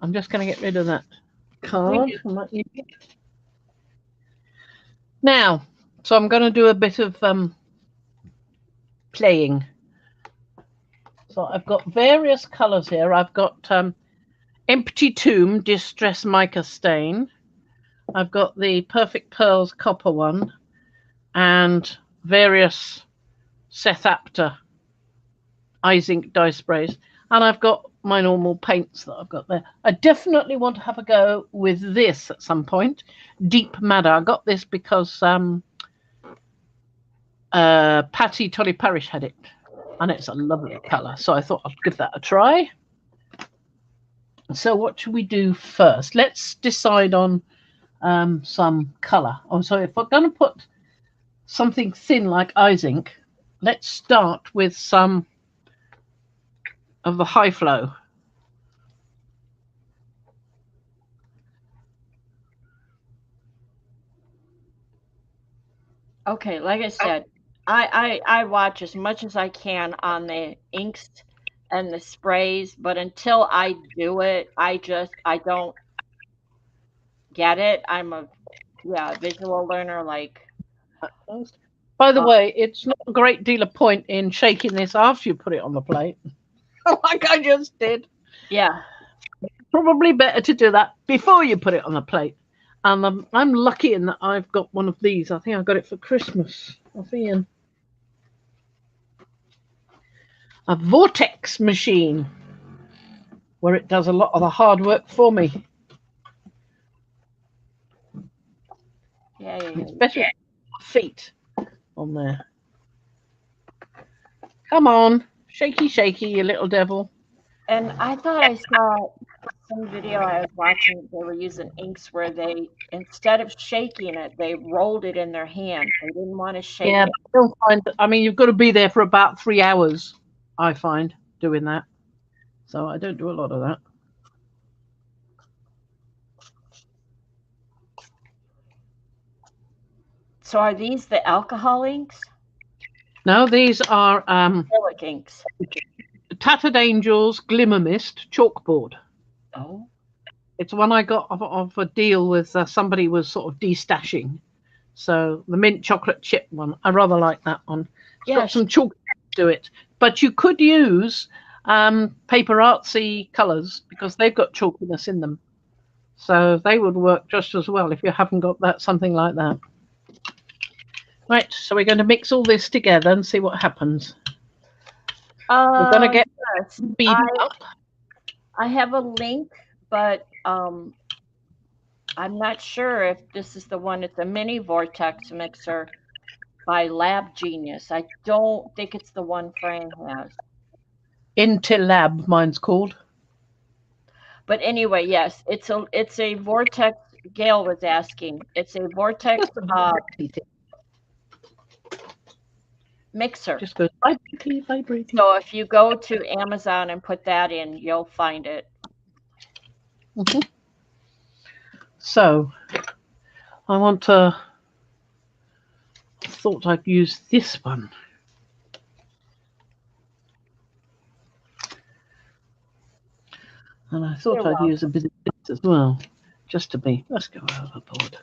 I'm just going to get rid of that card. Now, so I'm going to do a bit of playing. So I've got various colours here. I've got Empty Tomb Distress Mica Stain. I've got the Perfect Pearls copper one and various Seth Apter eye zinc dye sprays. And I've got my normal paints that I've got there. I definitely want to have a go with this at some point. Deep Madder. I got this because Patty Tolly Parish had it. And it's a lovely colour. So I thought I'd give that a try. So what should we do first? Let's decide on some colour. Oh, so if we're going to put something thin like eye zinc, let's start with some of the high flow. Okay, like I said, I watch as much as I can on the inks and the sprays, but until I do it, I don't get it. I'm a visual learner. Like, by the way, it's not a great deal of point in shaking this after you put it on the plate, like I just did. Yeah, probably better to do that before you put it on the plate. And I'm lucky in that I've got one of these. I think I got it for Christmas. Off Ian. A vortex machine where it does a lot of the hard work for me. Yeah. Especially feet on there. Come on, shaky, shaky, you little devil. And I thought I saw some video I was watching. They were using inks where they, instead of shaking it, they rolled it in their hand. They didn't want to shake it. I don't find. I mean, you've got to be there for about 3 hours. I find doing that, so I don't do a lot of that. So are these the alcohol inks? No, these are acrylic inks. Tattered Angels Glimmer Mist chalkboard. Oh. It's one I got off a deal with somebody was sort of destashing. So the mint chocolate chip one, I rather like that one. It's got some chalk to it. But you could use paper artsy colours because they've got chalkiness in them. So they would work just as well if you haven't got that, something like that. Right, so we're going to mix all this together and see what happens. We're going to get speed up. I have a link, but I'm not sure if this is the one. It's a mini vortex mixer by Lab Genius. I don't think it's the one Fran has. Intel Lab, mine's called. But anyway, yes, it's a vortex. Gail was asking. It's a vortex mixer. Just goes vibrate. So if you go to Amazon and put that in, you'll find it. Mm-hmm. So I want to. I thought I'd use this one. And I thought I'd use a bit of this as well, just to be. Let's go overboard.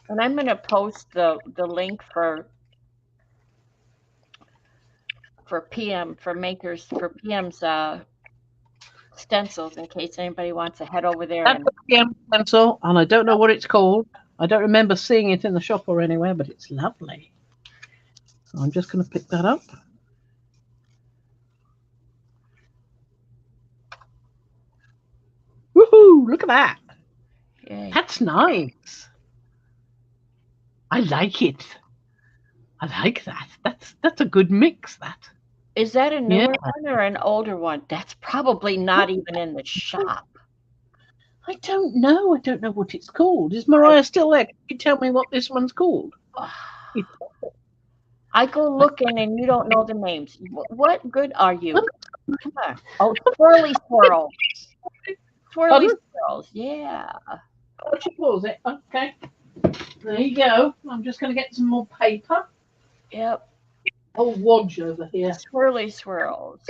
And I'm going to post the link for PM, for makers, for PM's stencils, in case anybody wants to head over there. That's a PM stencil, and I don't know what it's called. I don't remember seeing it in the shop or anywhere, but it's lovely. So I'm just going to pick that up. Woohoo! Look at that. Yay. That's nice. I like it. I like that. That's a good mix, that. Is that a Yeah. newer one or an older one? That's probably not even in the shop. I don't know. I don't know what it's called. Is Mariah still there? Can you tell me what this one's called? I go looking and you don't know the names. What good are you? Come on. Oh, Swirly Swirl. Swirly Pardon? Swirls. Yeah. What she calls it? Okay. There you go. I'm just going to get some more paper. Yep. Oh, wodge over here. Swirly Swirls.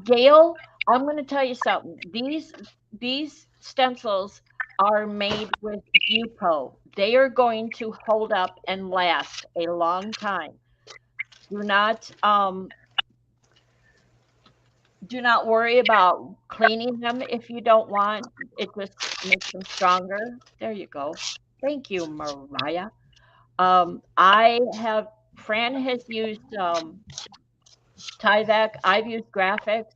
Gail, I'm going to tell you something. These stencils are made with Bupo. They are going to hold up and last a long time. Do not worry about cleaning them if you don't want. It just makes them stronger. There you go. Thank you, Mariah. Fran has used Tyvek. I've used graphics.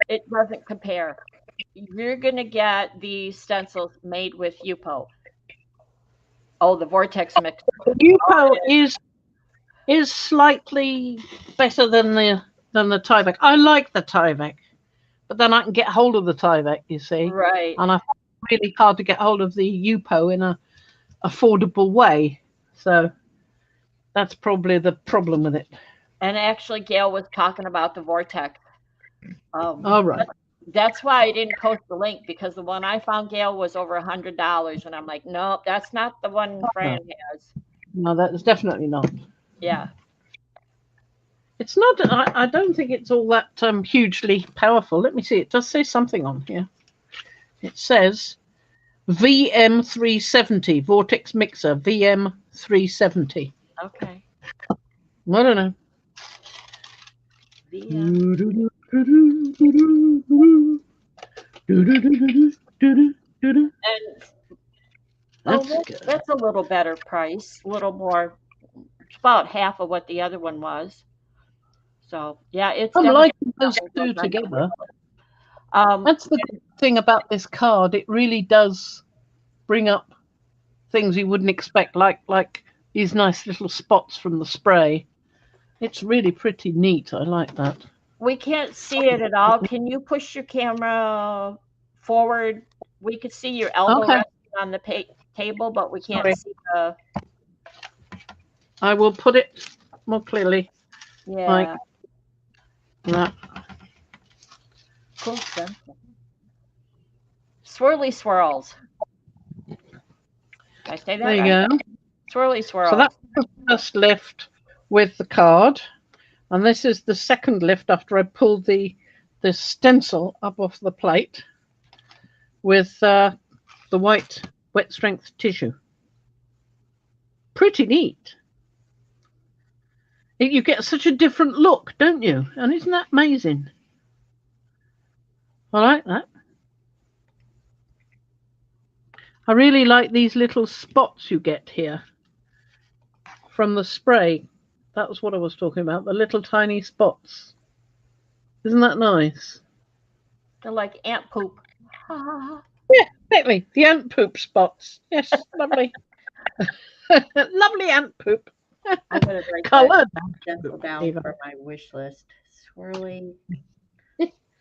It doesn't compare. You're gonna get the stencils made with Yupo. Oh, the vortex mix. Yupo is slightly better than the Tyvek. I like the Tyvek, but then I can get hold of the Tyvek, you see. Right. And I find it really hard to get hold of the Yupo in a affordable way. So that's probably the problem with it. And actually, Gail was talking about the vortex. All right. That's why I didn't post the link, because the one I found, Gail, was over $100, and I'm like, nope, that's not the one Fran has. No, that's definitely not. Yeah. It's not. I don't think it's all that hugely powerful. Let me see. It does say something on here. It says VM370 Vortex Mixer VM370. Okay. I don't know. VM. And that's a little better price, a little more. It's about half of what the other one was. So yeah, it's. I'm liking those two together. That's the good thing about this card. It really does bring up things you wouldn't expect, like these nice little spots from the spray. It's really pretty neat. I like that. We can't see it at all. Can you push your camera forward? We could see your elbow resting on the table, but we can't see the. I will put it more clearly. Yeah. Like that. Cool stencil. Swirly Swirls. Did I say that there you right? go. Swirly Swirls. So that's the first lift with the card. And this is the second lift after I pulled the stencil up off the plate with the white wet strength tissue. Pretty neat. You get such a different look, don't you? And isn't that amazing? I like that. I really like these little spots you get here from the spray. That was what I was talking about, the little tiny spots. Isn't that nice? They're like ant poop. Yeah, exactly. The ant poop spots. Yes, lovely. Lovely ant poop. I'm going to write Coloured stencil down for my wish list. Swirly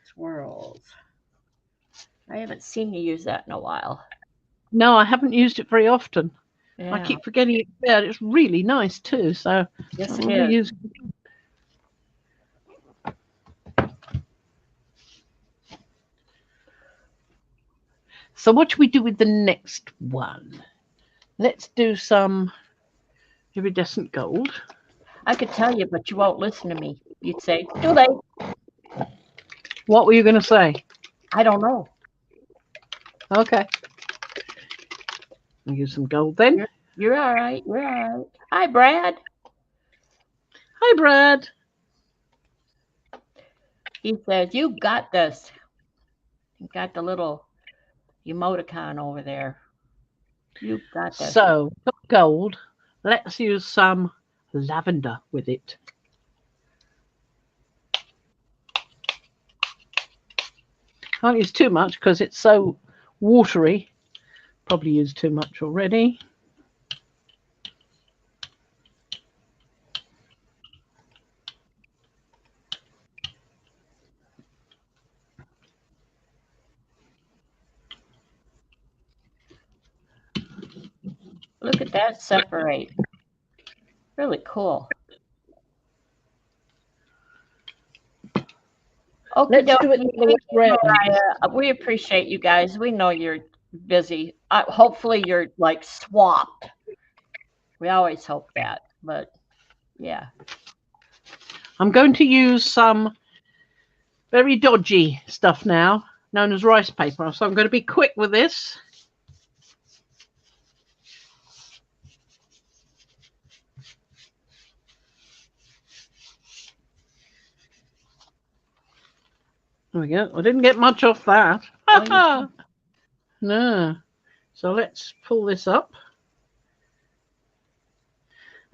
Swirls. I haven't seen you use that in a while. No, I haven't used it very often. Yeah. I keep forgetting it's there. It's really nice too. So yes, it is. Use it. So what should we do with the next one? Let's do some iridescent gold. I could tell you, but you won't listen to me. You'd say, too late. What were you going to say? I don't know. Okay. I'll use some gold then. You're all right. You're all right. Hi, Brad. Hi, Brad. He says, you got this. You got the little emoticon over there. You got this. So, gold. Let's use some lavender with it. Can't use too much because it's so watery. Probably used too much already. Look at that separate. Really cool. Okay, Let's do it the other way around. we appreciate you guys. We know you're busy. Hopefully you're like swamped. We always hope that, but yeah. I'm going to use some very dodgy stuff now, known as rice paper. So I'm going to be quick with this. There we go. I didn't get much off that. No. So let's pull this up.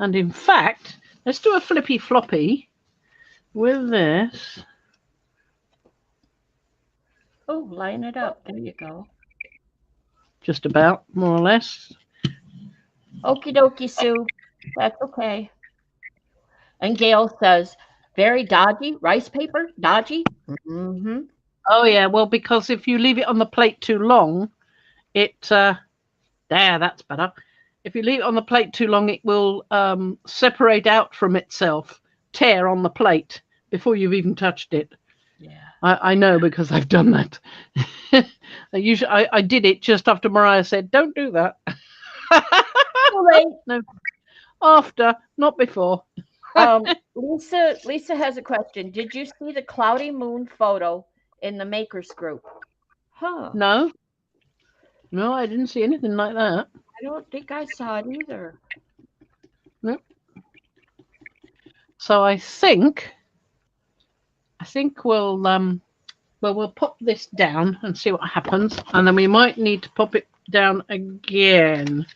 And in fact, let's do a flippy floppy with this. Oh, line it up. There you go. Just about, more or less. Okie dokie, Sue. That's okay. And Gail says, very dodgy. Rice paper? Dodgy? Mm-hmm. Oh, yeah. Well, because if you leave it on the plate too long, it... there, that's better. If you leave it on the plate too long, it will separate out from itself, tear on the plate before you've even touched it. Yeah, I know because I've done that. I did it just after Mariah said, "Don't do that." No, after, not before. Lisa has a question. Did you see the cloudy moon photo in the makers group? Huh? No, I didn't see anything like that. I don't think I saw it either. No. So I think we'll pop this down and see what happens, and then we might need to pop it down again.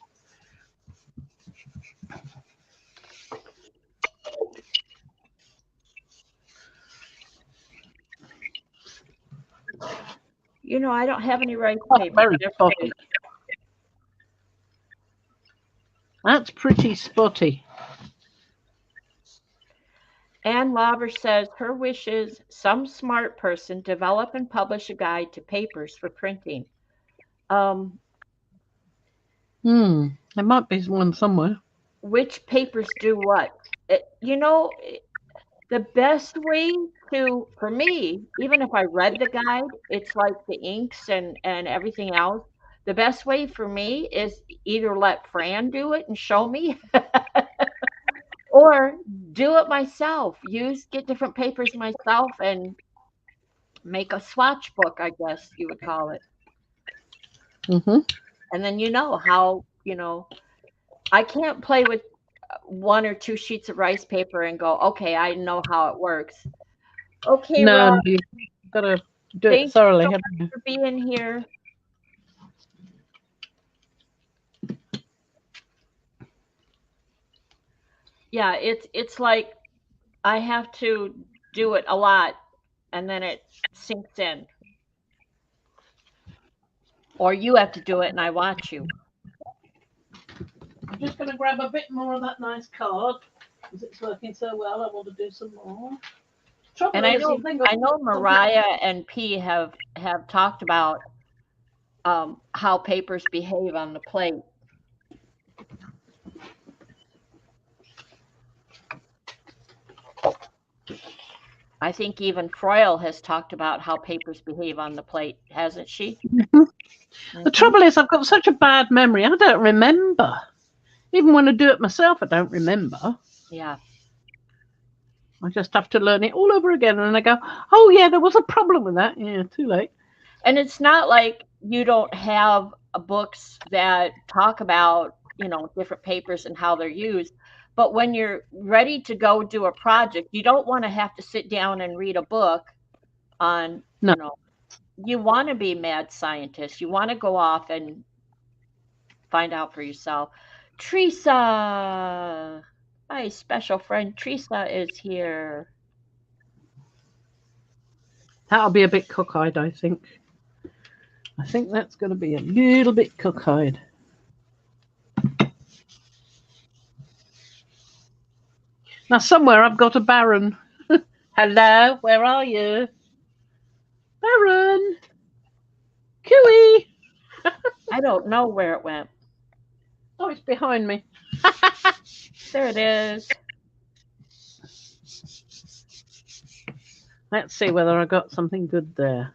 You know, I don't have any rice paper. Very spotty. That's pretty spotty. Ann Lauber says her wish is some smart person develop and publish a guide to papers for printing. There might be one somewhere. Which papers do what? The best way for me, even if I read the guide, it's like the inks and everything else. The best way for me is either let Fran do it and show me or do it myself. Get different papers myself and make a swatch book, I guess you would call it. Mm-hmm. And then how, I can't play with 1 or 2 sheets of rice paper and go, okay, I know how it works. Okay, no, Rob, you've got to do it thoroughly. Thank you for being here. Yeah, it's like I have to do it a lot, and then it sinks in. Or you have to do it, and I watch you. I'm just going to grab a bit more of that nice card because it's working so well. I want to do some more. And I know Mariah and P have talked about how papers behave on the plate. I think even Froyle has talked about how papers behave on the plate, hasn't she? Mm-hmm. The trouble is I've got such a bad memory. I don't remember. Even when I do it myself, I don't remember. Yeah. I just have to learn it all over again. And I go, oh, yeah, there was a problem with that. Yeah, too late. And it's not like you don't have books that talk about, different papers and how they're used. But when you're ready to go do a project, you don't want to have to sit down and read a book on, you want to be mad scientist. You want to go off and find out for yourself. Teresa, my special friend Teresa is here. That'll be a bit cockeyed, I think. I think that's going to be a little bit cockeyed. Now, somewhere I've got a Baron. Hello, where are you? Baron! Cooey! I don't know where it went. Oh, it's behind me. There it is. Let's see whether I got something good there.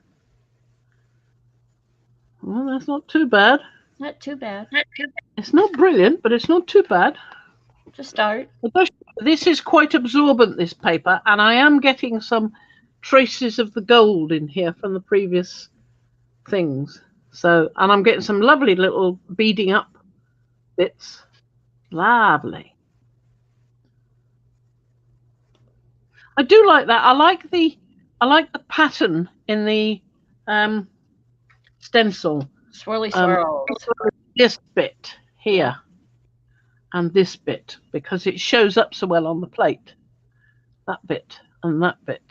Well, that's not too bad. Not too bad. It's not brilliant, but it's not too bad. To start. This is quite absorbent, this paper, and I am getting some traces of the gold in here from the previous things. So, and I'm getting some lovely little beading up bits. Lovely. I do like that. I like the pattern in the stencil. Swirly swirls. This bit here and this bit, because it shows up so well on the plate. That bit and that bit.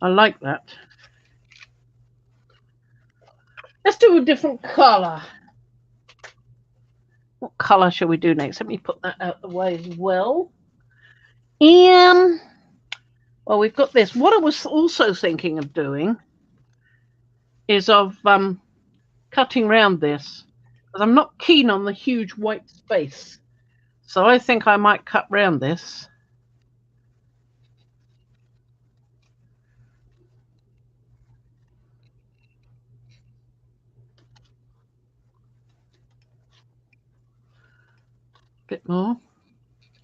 I like that. Let's do a different colour. What colour shall we do next? Let me put that out the way as well. Well, we've got this. What I was also thinking of doing is of cutting round this, because I'm not keen on the huge white space. So I think I might cut round this. Bit more.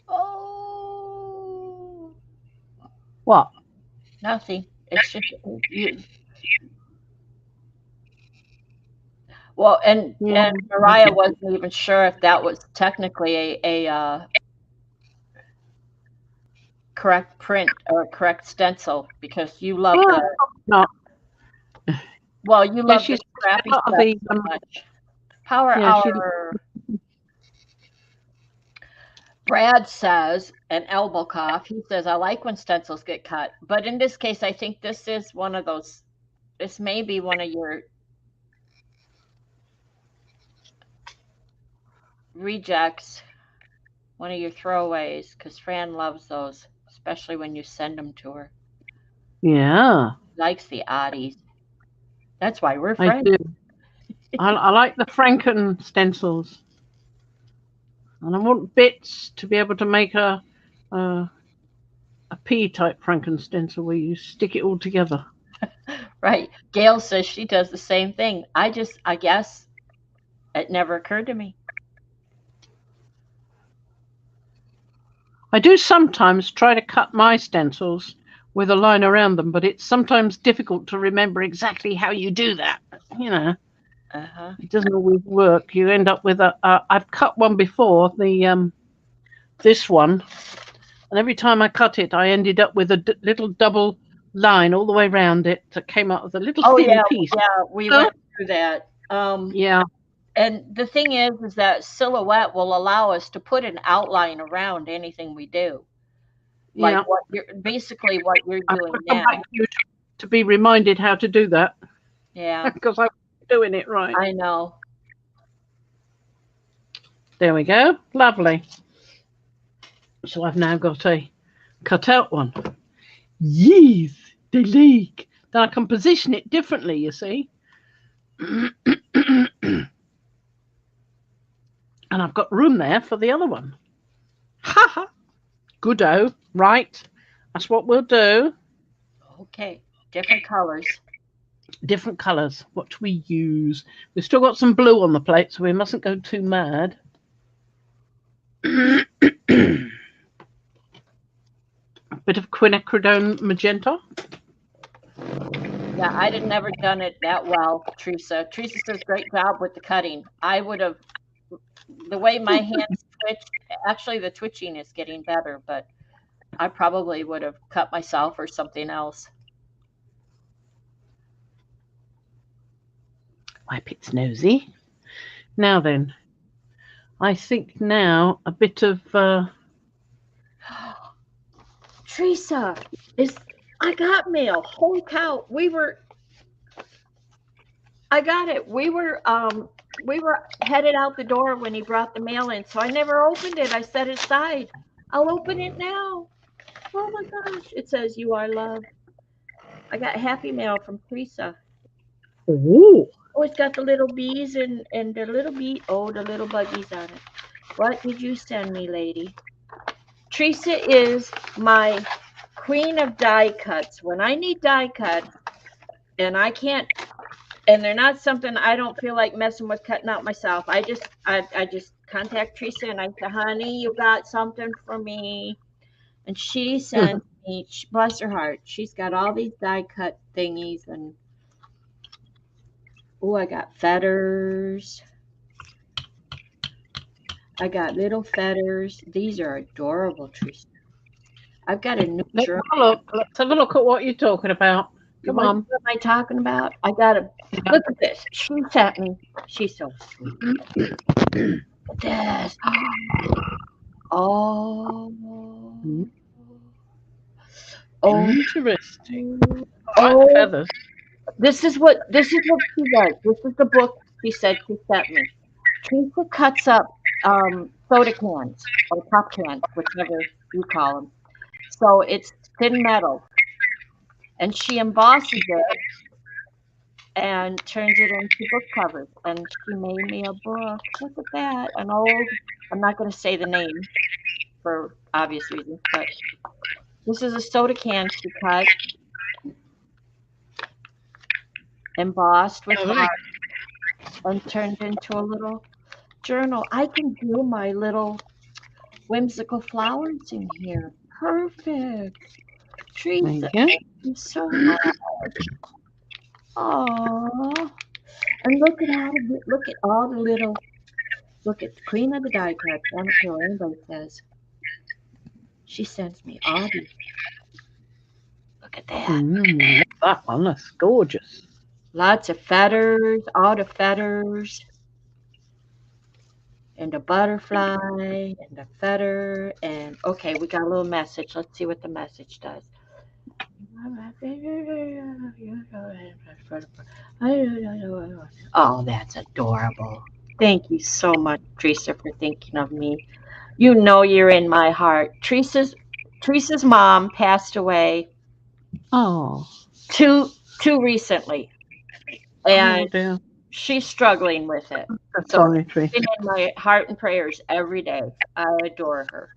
Oh. What? Nothing. It's just you. Well, and Mariah wasn't even sure if that was technically a correct print or a correct stencil, because you love the. No. Well, you love the scrappy stuff so much. Power Hour. Brad says, an elbow cough. He says, I like when stencils get cut, but in this case, I think this is one of those. This may be one of your rejects, one of your throwaways, because Fran loves those, especially when you send them to her. Yeah. She likes the oddies. That's why we're friends. I do. I like the Franken stencils. And I want bits to be able to make a P-type Franken stencil where you stick it all together. Right. Gail says she does the same thing. I guess it never occurred to me. I do sometimes try to cut my stencils with a line around them, but it's sometimes difficult to remember exactly how you do that. You know, It doesn't always work. You end up with I've cut one before, this one, and every time I cut it, I ended up with a little double line all the way around it that came out with a little thin piece. Yeah, we went through that. Yeah. And the thing is that silhouette will allow us to put an outline around anything we do. Like what you're doing now. Like you to be reminded how to do that. Yeah. Because I'm doing it right. I know. There we go. Lovely. So I've now got a cut out one. Yes, they leak. Then I can position it differently, you see. And I've got room there for the other one. Ha ha. Goodo. Right. That's what we'll do. Okay. Different colors. Different colours. What do we use? We've still got some blue on the plate, so we mustn't go too mad. A bit of quinacridone magenta. Yeah, I'd have never done it that well, Teresa. Teresa says great job with the cutting. I would have, the way my hands twitch, actually the twitching is getting better, but I probably would have cut myself or something else. Wipe its nosy. Now then, I think now a bit of... Teresa, I got mail. Holy cow. I got it. We were headed out the door when he brought the mail in, so I never opened it. I set it aside. I'll open it now. Oh my gosh. It says you are loved. I got happy mail from Teresa. Oh, Oh, it's got the little bees and the little bee. Oh, the little buggies on it. What did you send me, lady? Teresa is my queen of die cuts. When I need die cuts and I can't, and they're not something I don't feel like messing with cutting out myself, I just contact Teresa and I say, honey, you got something for me? And she sends me, bless her heart, she's got all these die cut thingies and oh, I got feathers. I got little feathers. These are adorable, Teresa. I've got a new journal. Let's have a look at what you're talking about. Come on. What am I talking about? I got a look at this. She sent me. She's so sweet. Look at this. Oh. Oh. Interesting. Oh. Feathers. This is what she does. This is the book she said she sent me. Teresa cuts up soda cans or pop cans, whichever you call them. So it's thin metal. And she embosses it and turns it into book covers. And she made me a book. Look at that. An old, I'm not going to say the name for obvious reasons, but this is a soda can she cut, embossed with heart, and turned into a little journal. I can do my little whimsical flowers in here. Perfect. Teresa, thank you so much. Oh, and look at all the little, look at the queen of the die cuts. I don't care what anybody says. She sends me all these. Look at that. That one, that's gorgeous. Lots of feathers, all the feathers. And a butterfly and a feather. And okay, we got a little message. Let's see what the message does. Oh, that's adorable. Thank you so much, Teresa, for thinking of me. You know you're in my heart. Teresa's mom passed away. Oh. Too recently. And she's struggling with it. Sorry, Teresa. She's in my heart and prayers every day. I adore her.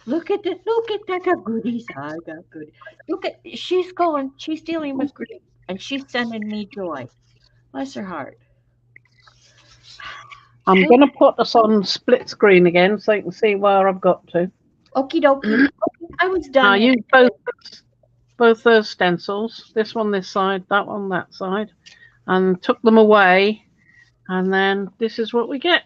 Look at this. Look at that. I got goodies. I got goodies. Look at, she's dealing with grief, and she's sending me joy. Bless her heart. I'm going to put this on split screen again so you can see where I've got to. Okie dokie. I was done. I used both those stencils, this one this side, that one that side, and took them away, and then this is what we get.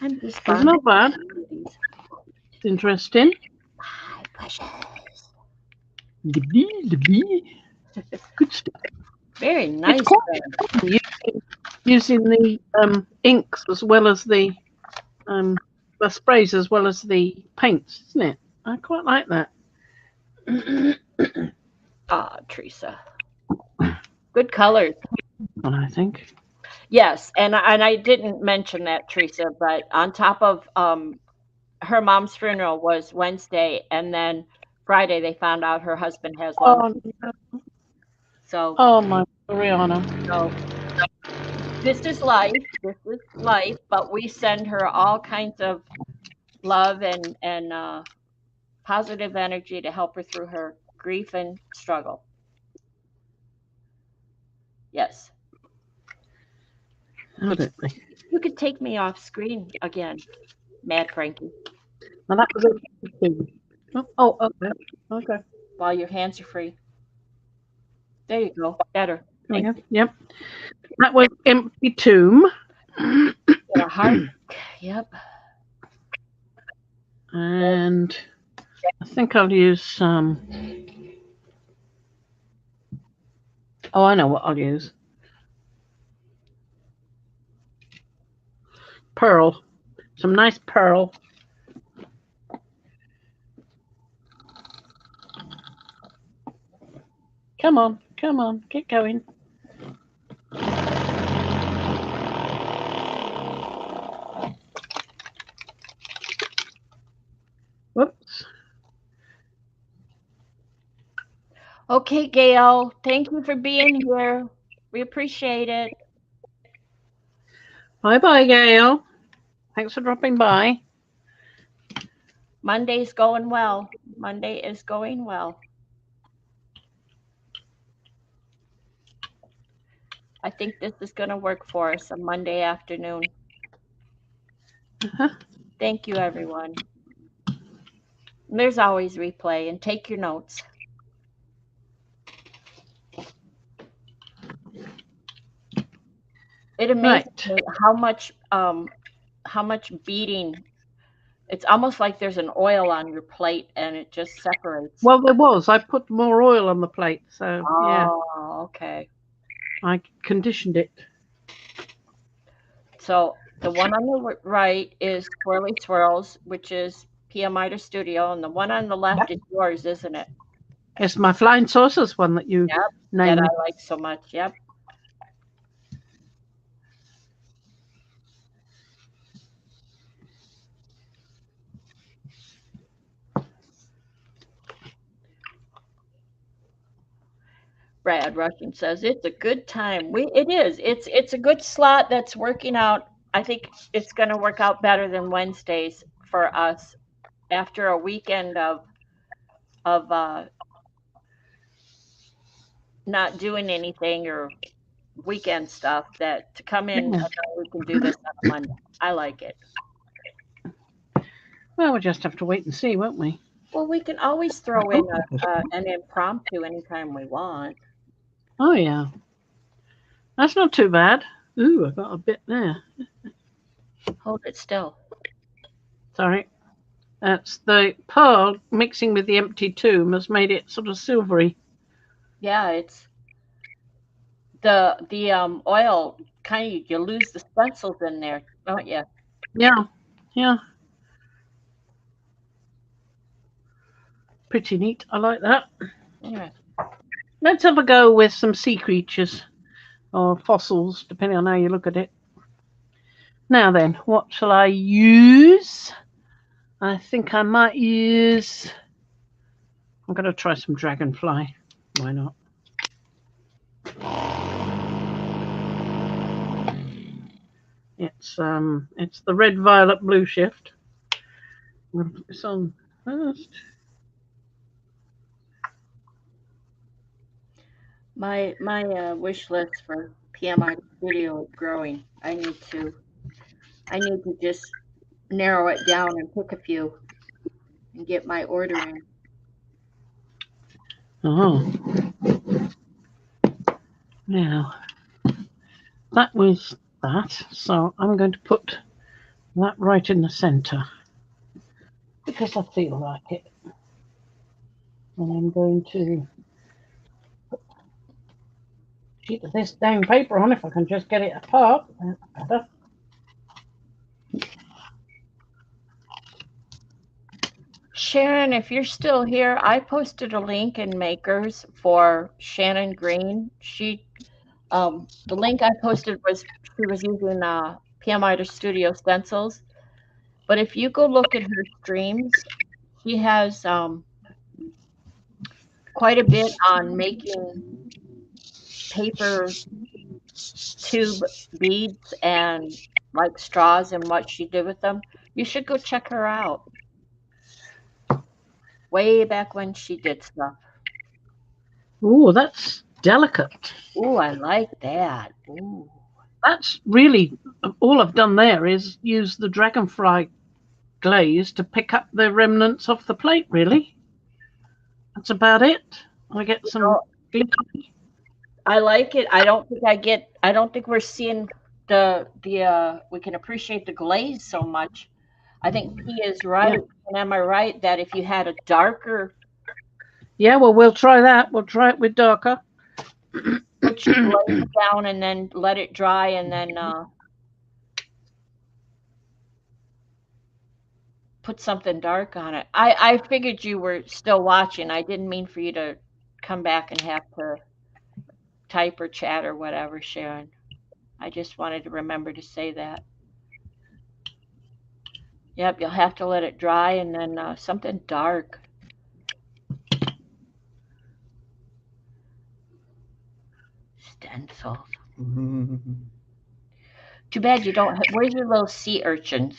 I'm just it's not bad. It's interesting. My precious. The bee. Good stuff. Very nice. Using the inks as well as the sprays as well as the paints, isn't it? I quite like that. Teresa. Good colors. I think. Yes, and I didn't mention that, Teresa, but on top of her mom's funeral was Wednesday, and then Friday they found out her husband has lung cancer. So. Oh my Rihanna. So this is life. This is life, but we send her all kinds of love and positive energy to help her through her grief and struggle. Yes. You could take me off screen again, Mad Frankie. And that was it. Oh, okay. Okay. While your hands are free. There you go. Better. Yep. That was Empty Tomb. A heart. Yep. And I think I'll use some. Oh, I know what I'll use. Pearl. Some nice pearl. Come on, get going. Whoops. Okay, Gail, thank you for being here. We appreciate it. Bye-bye, Gail. Thanks for dropping by. Monday's going well. Monday is going well. I think this is going to work for us on Monday afternoon. Thank you, everyone. There's always replay, and take your notes. It amazes me how much beating. It's almost like there's an oil on your plate, and it just separates. Well, there was. I put more oil on the plate, so yeah. Oh, okay. I conditioned it. So the one on the right is Swirly Swirls, which is PM Studio, and the one on the left is yours, isn't it? It's my Flying Saucers one that you named. That I like so much. Yep. Brad Russian says it's a good time. It is. It's a good slot that's working out. I think it's going to work out better than Wednesdays for us after a weekend of not doing anything or weekend stuff. That to come in, and we can do this on Monday. I like it. Well, we'll just have to wait and see, won't we? Well, we can always throw in an impromptu anytime we want. Oh, yeah. That's not too bad. Ooh, I got a bit there. Hold it still. Sorry. That's the pearl mixing with the empty tomb has made it sort of silvery. Yeah, it's the oil kind of, you lose the stencils in there, don't you? Yeah, yeah. Pretty neat. I like that. Yeah. Let's have a go with some sea creatures or fossils, depending on how you look at it. Now then, what shall I use? I think I might use... I'm going to try some dragonfly. Why not? It's the red, violet, blue shift. I'm going to put this on first. My wish list for PMI Studio is growing. I need to just narrow it down and pick a few and get my order in. Oh. Now, that was that. So I'm going to put that right in the center because I feel like it. And I'm going to put a sheet of this down paper on if I can just get it apart. That's better. Sharon, if you're still here, I posted a link in Makers for Shannon Green. She, the link I posted was she was using PM Studio stencils. But if you go look at her streams, she has quite a bit on making paper tube beads and like straws and what she did with them. You should go check her out. Way back when she did stuff. Ooh, that's delicate. Ooh, I like that. Ooh. That's really all I've done there is use the dragonfly glaze to pick up the remnants off the plate, really. That's about it. I get some glitter. I like it. I don't think we're seeing we can appreciate the glaze so much. I think P is right. Yeah. And am I right that if you had a darker... Yeah, well, we'll try that. We'll try it with darker. Put your glaze down and then let it dry and then put something dark on it. I figured you were still watching. I didn't mean for you to come back and have to type or chat or whatever, Sharon. I just wanted to remember to say that. Yep, you'll have to let it dry and then something dark. stencils. Too bad you don't. Where's your little sea urchins?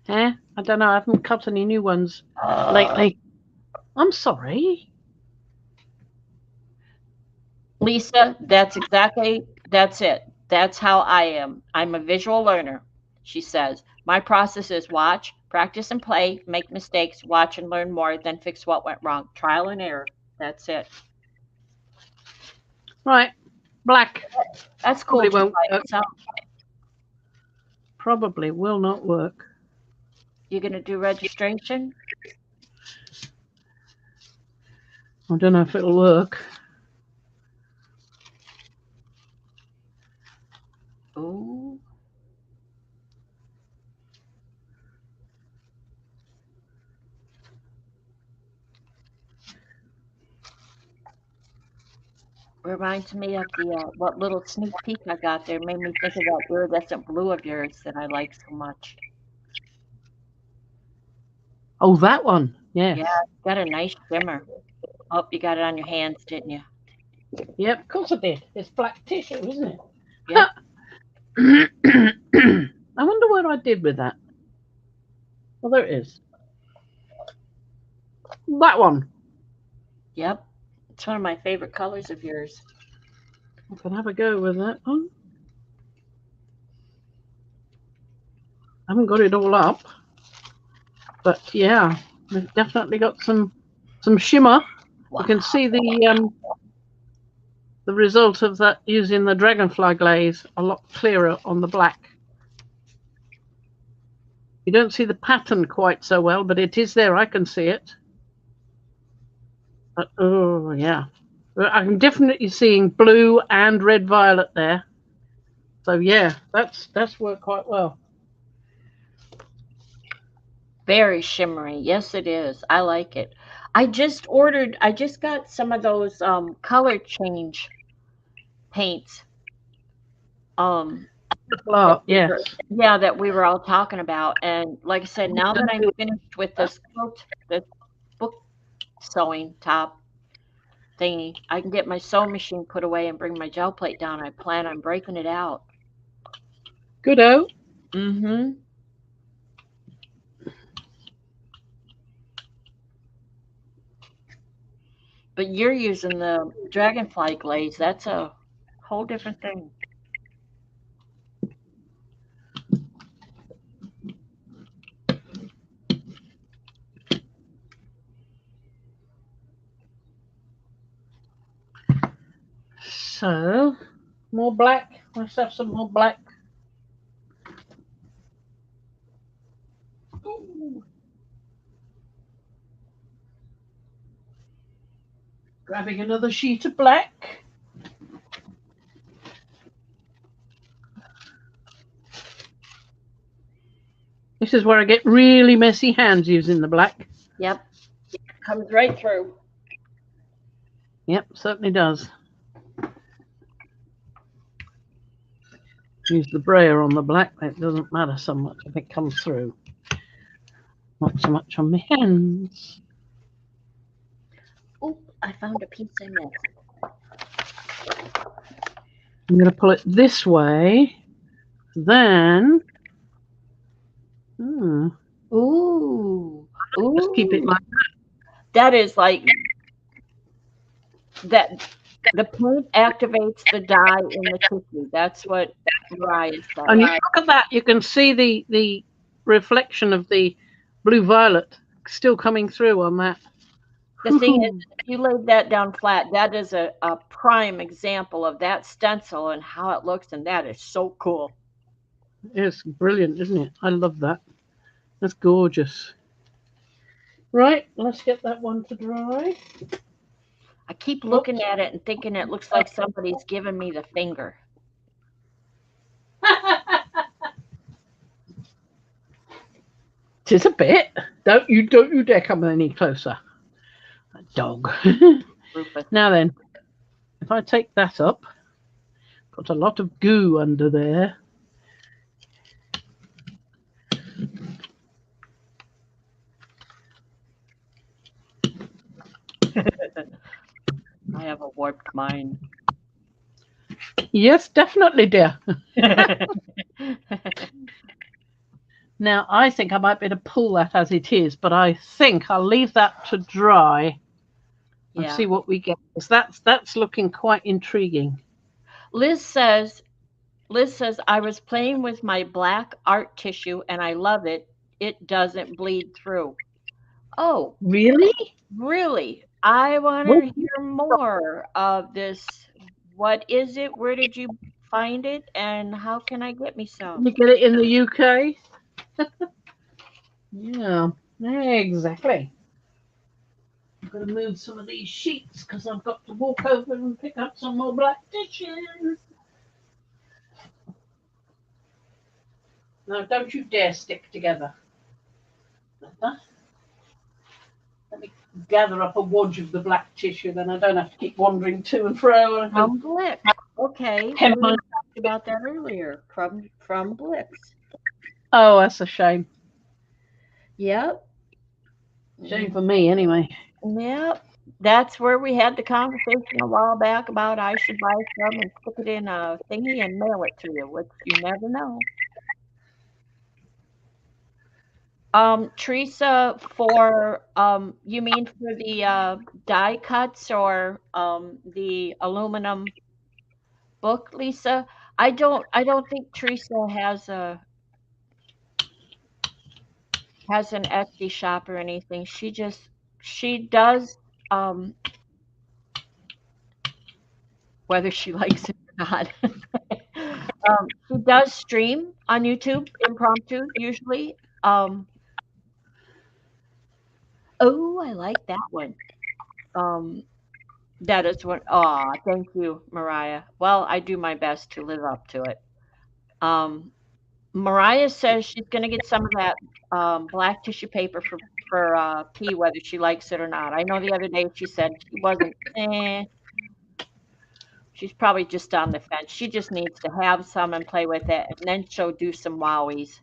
I don't know. I haven't cut any new ones lately. I'm sorry. Lisa, that's it. That's how I am. I'm a visual learner, she says. My process is watch, practice and play, make mistakes, watch and learn more, then fix what went wrong. Trial and error. That's it. Right. Black. That's cool. Probably won't work. Probably will not work. You're going to do registration? I don't know if it'll work. Ooh. Reminds me of the what little sneak peek I got there. Made me think of that iridescent blue of yours that I like so much. Oh, that one. Yes. Yeah, it's got a nice shimmer. Oh, you got it on your hands, didn't you? Yep, of course I did. It's black tissue, isn't it? Yep. I wonder what I did with that. Well, there it is. That one. Yep. It's one of my favorite colors of yours. I can have a go with that one. I haven't got it all up, but yeah, we've definitely got some shimmer. Wow. You can see the result of that using the dragonfly glaze a lot clearer on the black. You don't see the pattern quite so well, but it is there. I can see it. But, oh yeah, I'm definitely seeing blue and red violet there. So yeah, that's worked quite well. Very shimmery. Yes, it is. I like it. I just got some of those color change paints. Yes. Yeah, that we were all talking about. And like I said, now that I'm finished with this book sewing top thingy, I can get my sewing machine put away and bring my gel plate down. I plan on breaking it out. Good-o. Mm-hmm. But you're using the dragonfly glaze. That's a whole different thing. So, more black. Let's have some more black. Ooh. Grabbing another sheet of black. This is where I get really messy hands using the black. Yep. It comes right through. Yep, certainly does. Use the brayer on the black. It doesn't matter so much if it comes through. Not so much on my hands. Oh, I found a piece I missed. I'm going to pull it this way. Then... Ooh. Just keep it like that. That is like... that. The paint activates the dye in the tissue. That's what Mariah said. And look at that. You can see the reflection of the blue violet still coming through on that. The thing is, if you laid that down flat, that is a prime example of that stencil and how it looks, and that is so cool. It's brilliant, isn't it? I love that. That's gorgeous. Right, let's get that one to dry. I keep looking at it and thinking it looks like somebody's giving me the finger. Tis a bit. Don't you dare come any closer. That dog. Now then, if I take that up, got a lot of goo under there. I have a warped mind. Yes, definitely, dear. Now, I think I might be able to pull that as it is, but I think I'll leave that to dry and Yeah. see what we get. 'Cause that's looking quite intriguing. Liz says, I was playing with my black art tissue and I love it. It doesn't bleed through. Oh, Really? really? I want Where to hear more of this. What is it? Where did you find it? And how can I get me can some? you get it in the UK? Yeah, exactly. I'm going to move some of these sheets because I've got to walk over and pick up some more black tissues. No, don't you dare stick together. Let me gather up a wodge of the black tissue, then I don't have to keep wandering to and fro. I can Blick. Okay, hem we my. talked about that earlier. From Blix. Oh, that's a shame. Yep. Shame for me, anyway. Yep. That's where we had the conversation a while back about I should buy some and stick it in a thingy and mail it to you, which you never know. Teresa, for you mean for the die cuts or the aluminum book, Lisa? I don't think Teresa has an Etsy shop or anything. She does um whether she likes it or not. She does stream on YouTube impromptu usually. Oh, I like that one. Um, that is what. Aw, thank you, Mariah. Well, I do my best to live up to it. Um, Mariah says she's gonna get some of that black tissue paper for P, whether she likes it or not. I know the other day she said she wasn't. She's probably just on the fence. She just needs to have some and play with it, and then she'll do some wowies.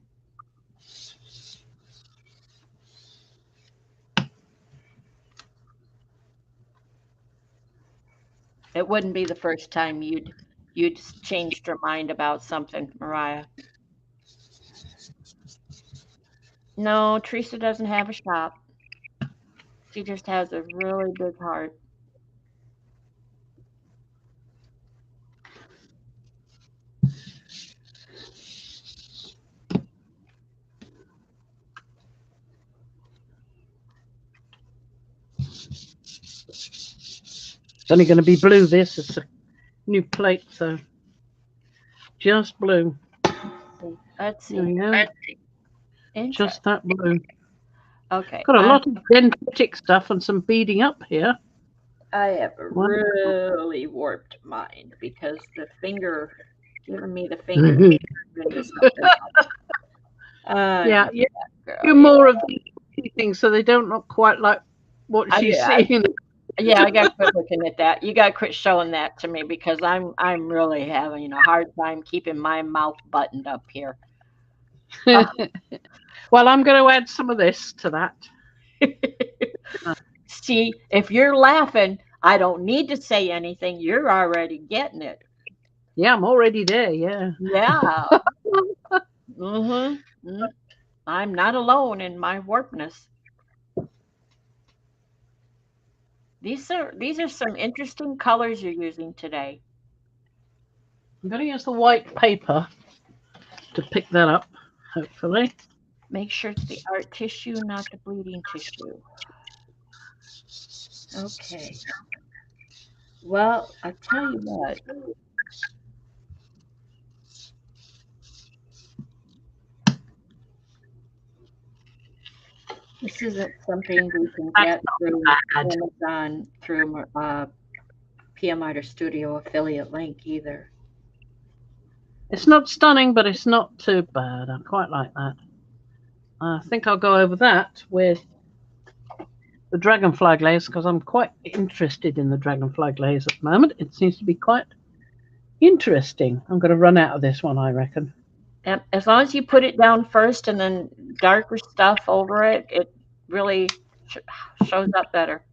It wouldn't be the first time you'd changed your mind about something, Mariah. No, Teresa doesn't have a shop. She just has a really big heart. It's only going to be blue, this. It's a new plate, so just blue. Let's There see. we go. Interesting. Just that blue. Okay, Got a lot of dendritic stuff and some beading up here. I have a Wonderful. really warped mind because the finger giving me the finger into something. Yeah, Yeah, girl. do more of these things so they don't look quite like what she's I seeing. Yeah, I got to quit looking at that. You got to quit showing that to me because I'm really having a hard time keeping my mouth buttoned up here. Well, I'm going to add some of this to that. See, if you're laughing, I don't need to say anything. You're already getting it. Yeah, I'm already there. Yeah. Yeah. Mm-hmm. I'm not alone in my warpness. These are some interesting colors you're using today. I'm going to use the white paper to pick that up, hopefully. Make sure it's the art tissue, not the bleeding tissue. Okay. Well, I tell you what. This isn't something we can get through Amazon through PM Arter Studio affiliate link either. It's not stunning, but it's not too bad. I quite like that. I think I'll go over that with the dragonfly glaze because I'm quite interested in the dragonfly glaze at the moment. It seems to be quite interesting. I'm going to run out of this one, I reckon. And as long as you put it down first and then darker stuff over it, it really shows up better.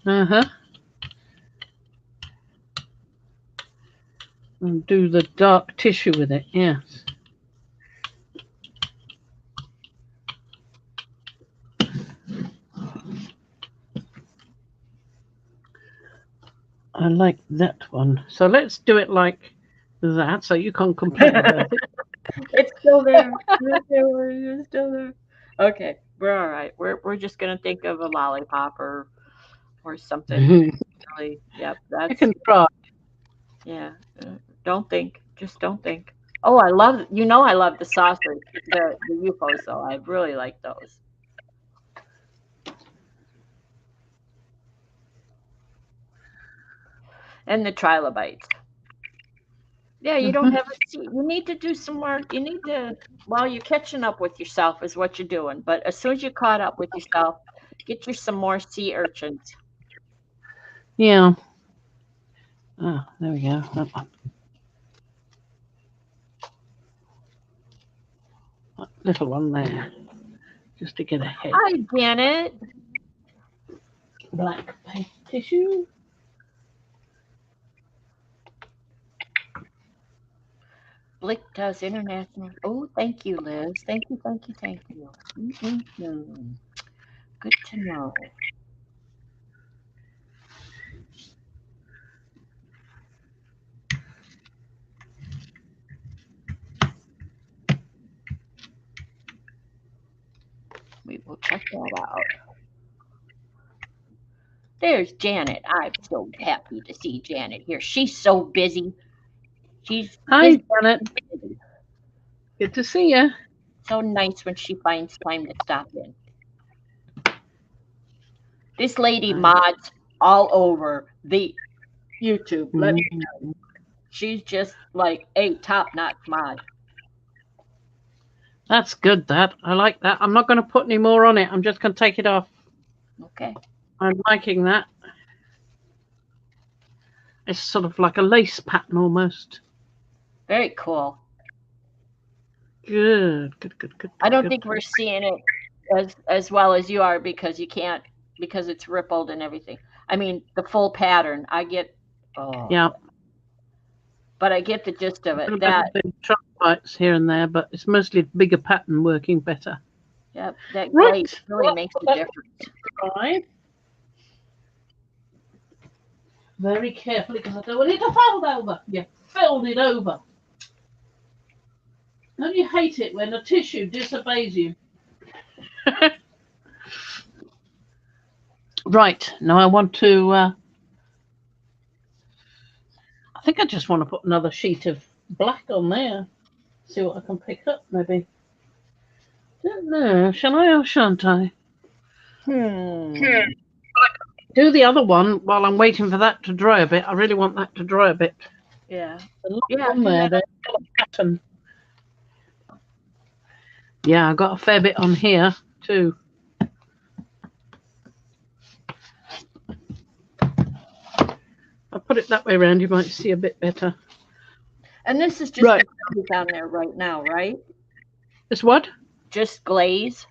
Uh-huh. And do the dark tissue with it, yes. I like that one. So let's do it like that, so you can't complain about it. It's still there. You're still there. Okay, we're all right. We're just gonna think of a lollipop or something. Really, yep. I That's can try. yeah. Don't think. Just don't think. Oh, I love. You know, I love the saucers, the UFOs. So I really like those. And the trilobites. Yeah, you don't have a seat. You need to do some work. You need to, well, you're catching up with yourself is what you're doing. But as soon as you're caught up with yourself, get you some more sea urchins. Yeah. Oh, there we go. That one. That little one there, just to get ahead. Hi, Janet. Black paper tissue. Blick does international. Oh, thank you, Liz. Thank you, thank you, thank you. Mm-mm-mm. Good to know. We will check that out. There's Janet. I'm so happy to see Janet here. She's so busy. She's Hi, busy. Janet. Good to see you. So nice when she finds time to stop in. This lady mods all over the YouTube. Let me tell you. She's just like a top-notch mod. That's good, that. I like that. I'm not going to put any more on it. I'm just going to take it off. Okay. I'm liking that. It's sort of like a lace pattern almost. Very cool. Good. I don't think we're seeing it as well as you are because you can't, because it's rippled and everything. I mean, the full pattern. I get, Yeah. But I get the gist of it. That trunk bites here and there, but it's mostly bigger pattern working better. Yep, that glaze really makes a difference. Right. Very carefully because I don't want it to fold over. You fold it over. Don't you hate it when a tissue disobeys you? Right, now I want to, I think I just want to put another sheet of black on there. See what I can pick up, maybe. Don't know, shall I or shan't I? Do the other one while I'm waiting for that to dry a bit. I really want that to dry a bit. Yeah. On there, pattern. Yeah, I got a fair bit on here too. I'll put it that way around, you might see a bit better. And this is just down there right now, right? It's what? Just glaze?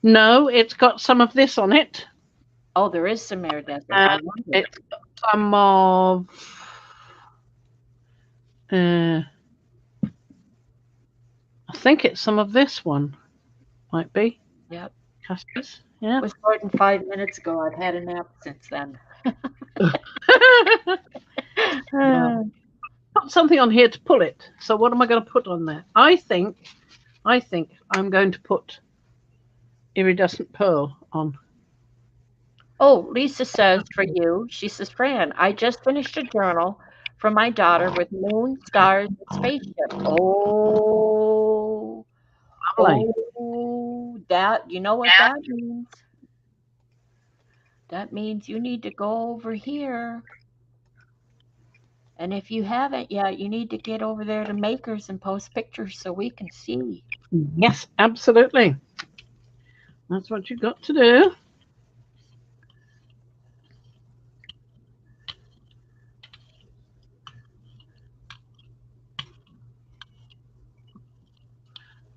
No, it's got some of this on it. Oh, there is some iridescent. It's got some of I think it's some of this one. Might be. Yep. Custards. Yeah. It was more than 5 minutes ago. I've had a nap since then. Put something on here to pull it. So what am I going to put on there? I think I'm going to put iridescent pearl on. Oh, Lisa says for you, she says, Fran, I just finished a journal for my daughter with moon, stars, and spaceship. Oh, that, you know what that means? That means you need to go over here. And if you haven't yet, you need to get over there to Makers and post pictures so we can see. Yes, absolutely. That's what you've got to do.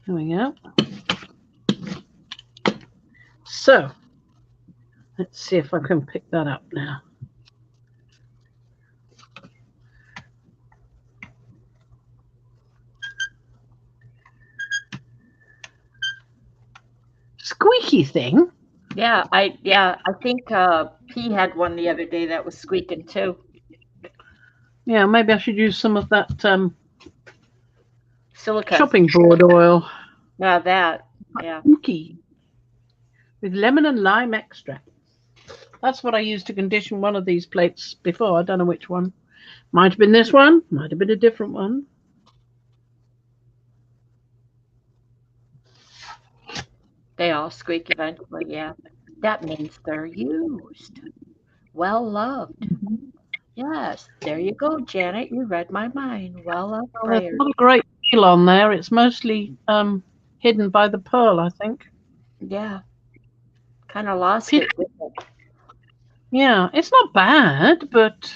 There we go. So, let's see if I can pick that up now. squeaky thing. Yeah, I think P had one the other day that was squeaking too. Yeah, maybe I should use some of that Silica. chopping board oil. Yeah, that. Yeah. Squeaky. With lemon and lime extract. That's what I used to condition one of these plates before. I don't know which one. Might have been this one. Might have been a different one. They all squeak eventually, yeah. That means they're used. Well loved. Yes, there you go, Janet. You read my mind. Well loved Well, there's prayers. not a great deal on there. It's mostly hidden by the pearl, I think. Yeah. Kind of lost it. Yeah, it's not bad, but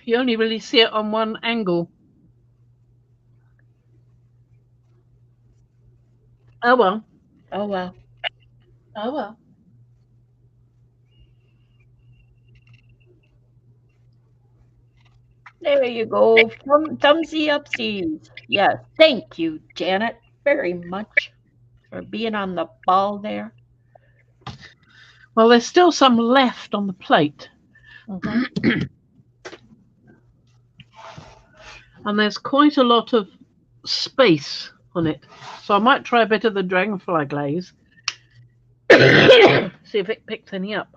you only really see it on one angle. Oh well. Oh well. Oh well. There you go. Thumbsy upsies. Yes. Thank you, Janet, very much for being on the ball there. Well, there's still some left on the plate. Mm-hmm. And there's quite a lot of space on it. So I might try a bit of the dragonfly glaze. See if it picks any up.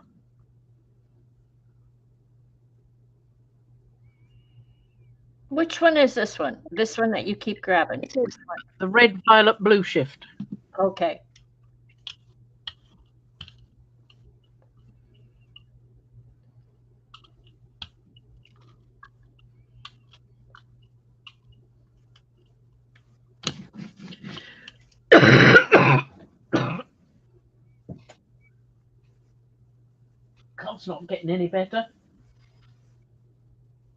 Which one is this one? This one that you keep grabbing? The red, violet, blue shift. Okay. Cough's not getting any better.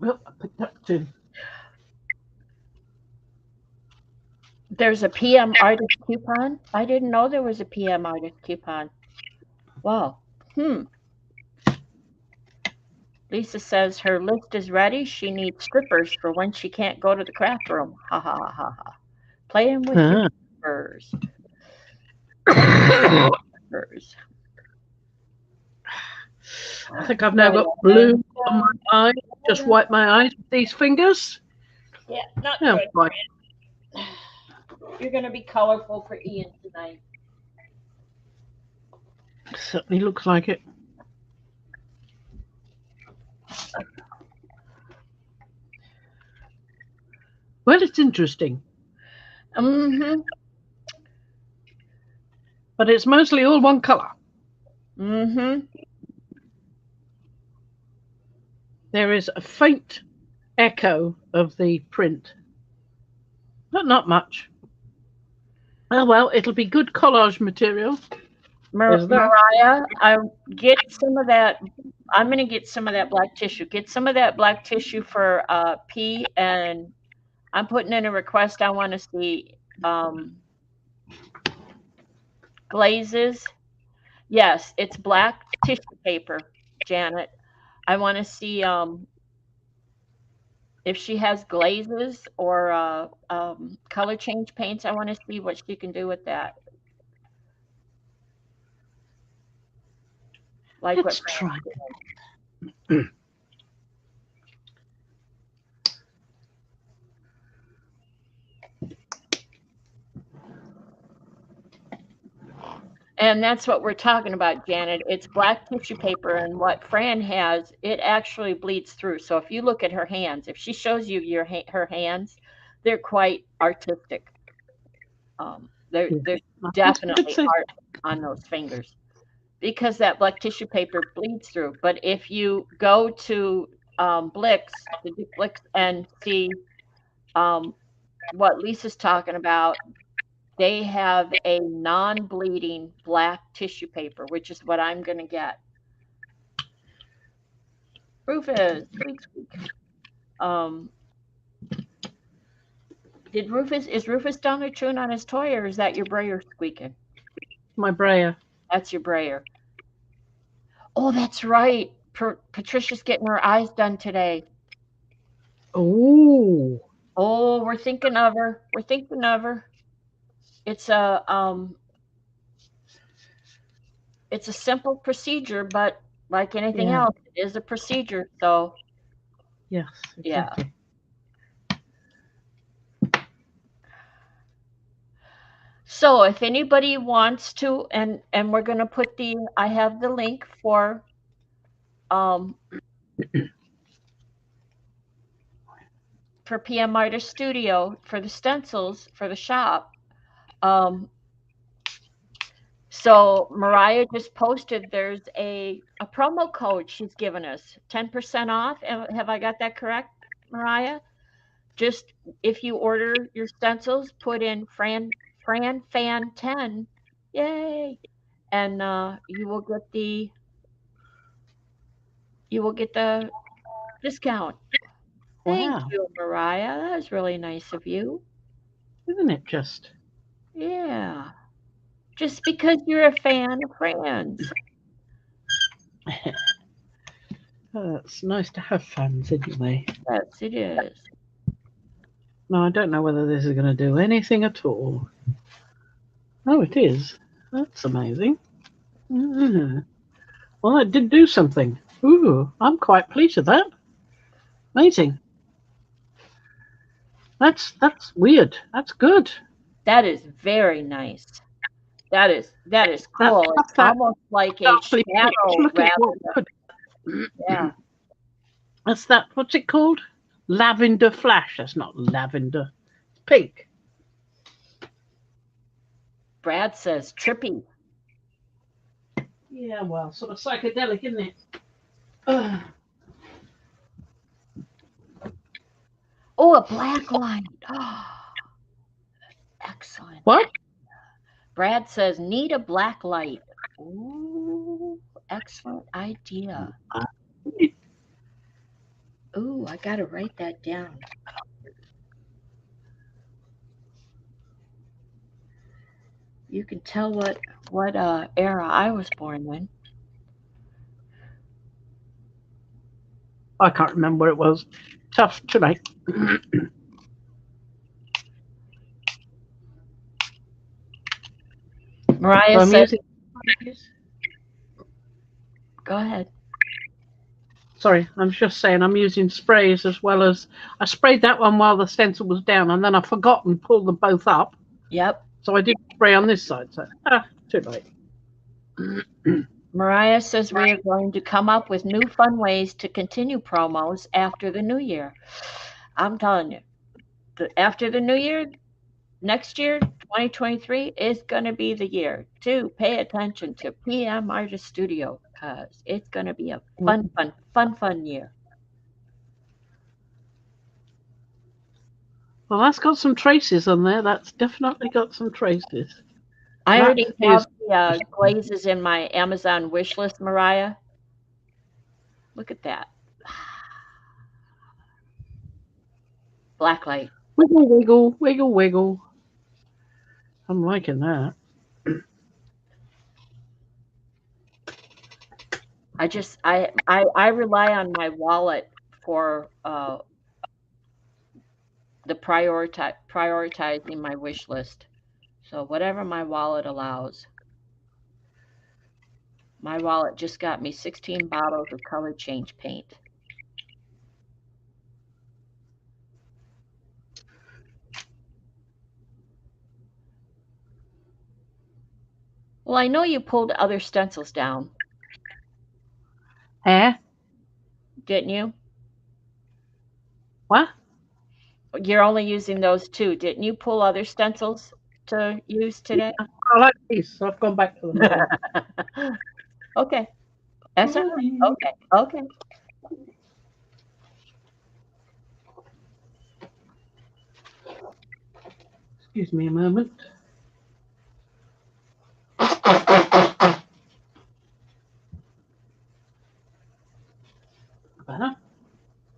Well, I picked up two. There's a PM artist coupon. I didn't know there was a PM artist coupon. Wow. Lisa says her list is ready. She needs strippers for when she can't go to the craft room. Ha ha ha ha ha. Playing with your strippers. I think I've now got blue on my eye. Just wipe my eyes with these fingers. Yeah, not good. Right. You're going to be colorful for Ian tonight. Certainly looks like it. Well, it's interesting. Mm-hmm. But it's mostly all one color. Mm-hmm. There is a faint echo of the print, but not much. Oh well, it'll be good collage material. Mariah, I get some of that. I'm going to get some of that black tissue. Get some of that black tissue for P, and I'm putting in a request. I want to see glazes. Yes, it's black tissue paper, Janet. I want to see if she has glazes or color change paints. I want to see what she can do with that. Like Let's try. And that's what we're talking about, Janet. It's black tissue paper, and what Fran has, it actually bleeds through. So if you look at her hands, if she shows you her hands, they're quite artistic. There's definitely art on those fingers because that black tissue paper bleeds through. But if you go to Blix, and see what Lisa's talking about, they have a non-bleeding black tissue paper, which is what I'm going to get. Rufus, is Rufus down there chewing on his toy, or is that your brayer squeaking? My brayer. That's your brayer. Oh, that's right. Patricia's getting her eyes done today. Oh. Oh, we're thinking of her. We're thinking of her. it's a simple procedure, but like anything Yeah. else, it is a procedure. So Yes, exactly. So if anybody wants to, and we're going to put I have the link for PM Artist Studio for the stencils for the shop. So Mariah just posted there's a promo code she's given us, 10% off. Have I got that correct, Mariah? Just if you order your stencils, put in Fan 10, yay, and you will get the discount. Thank Wow. you, Mariah. That was really nice of you. Isn't it just? Yeah. Just because you're a fan of friends. It's nice to have fans anyway. Yes, it is. No, I don't know whether this is going to do anything at all. Oh, it is. That's amazing. Well, it did do something. Ooh, I'm quite pleased with that. Amazing. That's weird. That's good. That is very nice. That is cool. It's almost like a shadow Look at what yeah. That's that. What's it called? Lavender flash. That's not lavender. It's pink. Brad says trippy. Yeah, well, sort of psychedelic, isn't it? Oh, a black light. Oh, excellent. What? Brad says need a black light. Ooh, excellent idea. Ooh, I gotta write that down. You can tell what era I was born in. I can't remember what it was. Tough tonight. Mariah So says, go ahead. Sorry, I'm just saying I'm using sprays as well as I sprayed that one while the stencil was down, and then I forgot and pulled them both up. Yep. So I did spray on this side. So too late. Mariah says we are going to come up with new fun ways to continue promos after the new year. I'm telling you, after the new year, next year, 2023 is going to be the year to pay attention to PM Artist Studio because it's going to be a fun year. Well, that's got some traces on there. That's definitely got some traces. I already have the glazes in my Amazon wish list, Mariah. Look at that. Blacklight. Wiggle, wiggle, wiggle, wiggle. I'm liking that. I rely on my wallet for the prioritizing my wish list. So whatever my wallet allows. My wallet just got me 16 bottles of color change paint. Well, I know you pulled other stencils down. Didn't you? What? You're only using those two. Didn't you pull other stencils to use today? I like these, so I've gone back to them. Okay. That's all right. Okay. Excuse me a moment.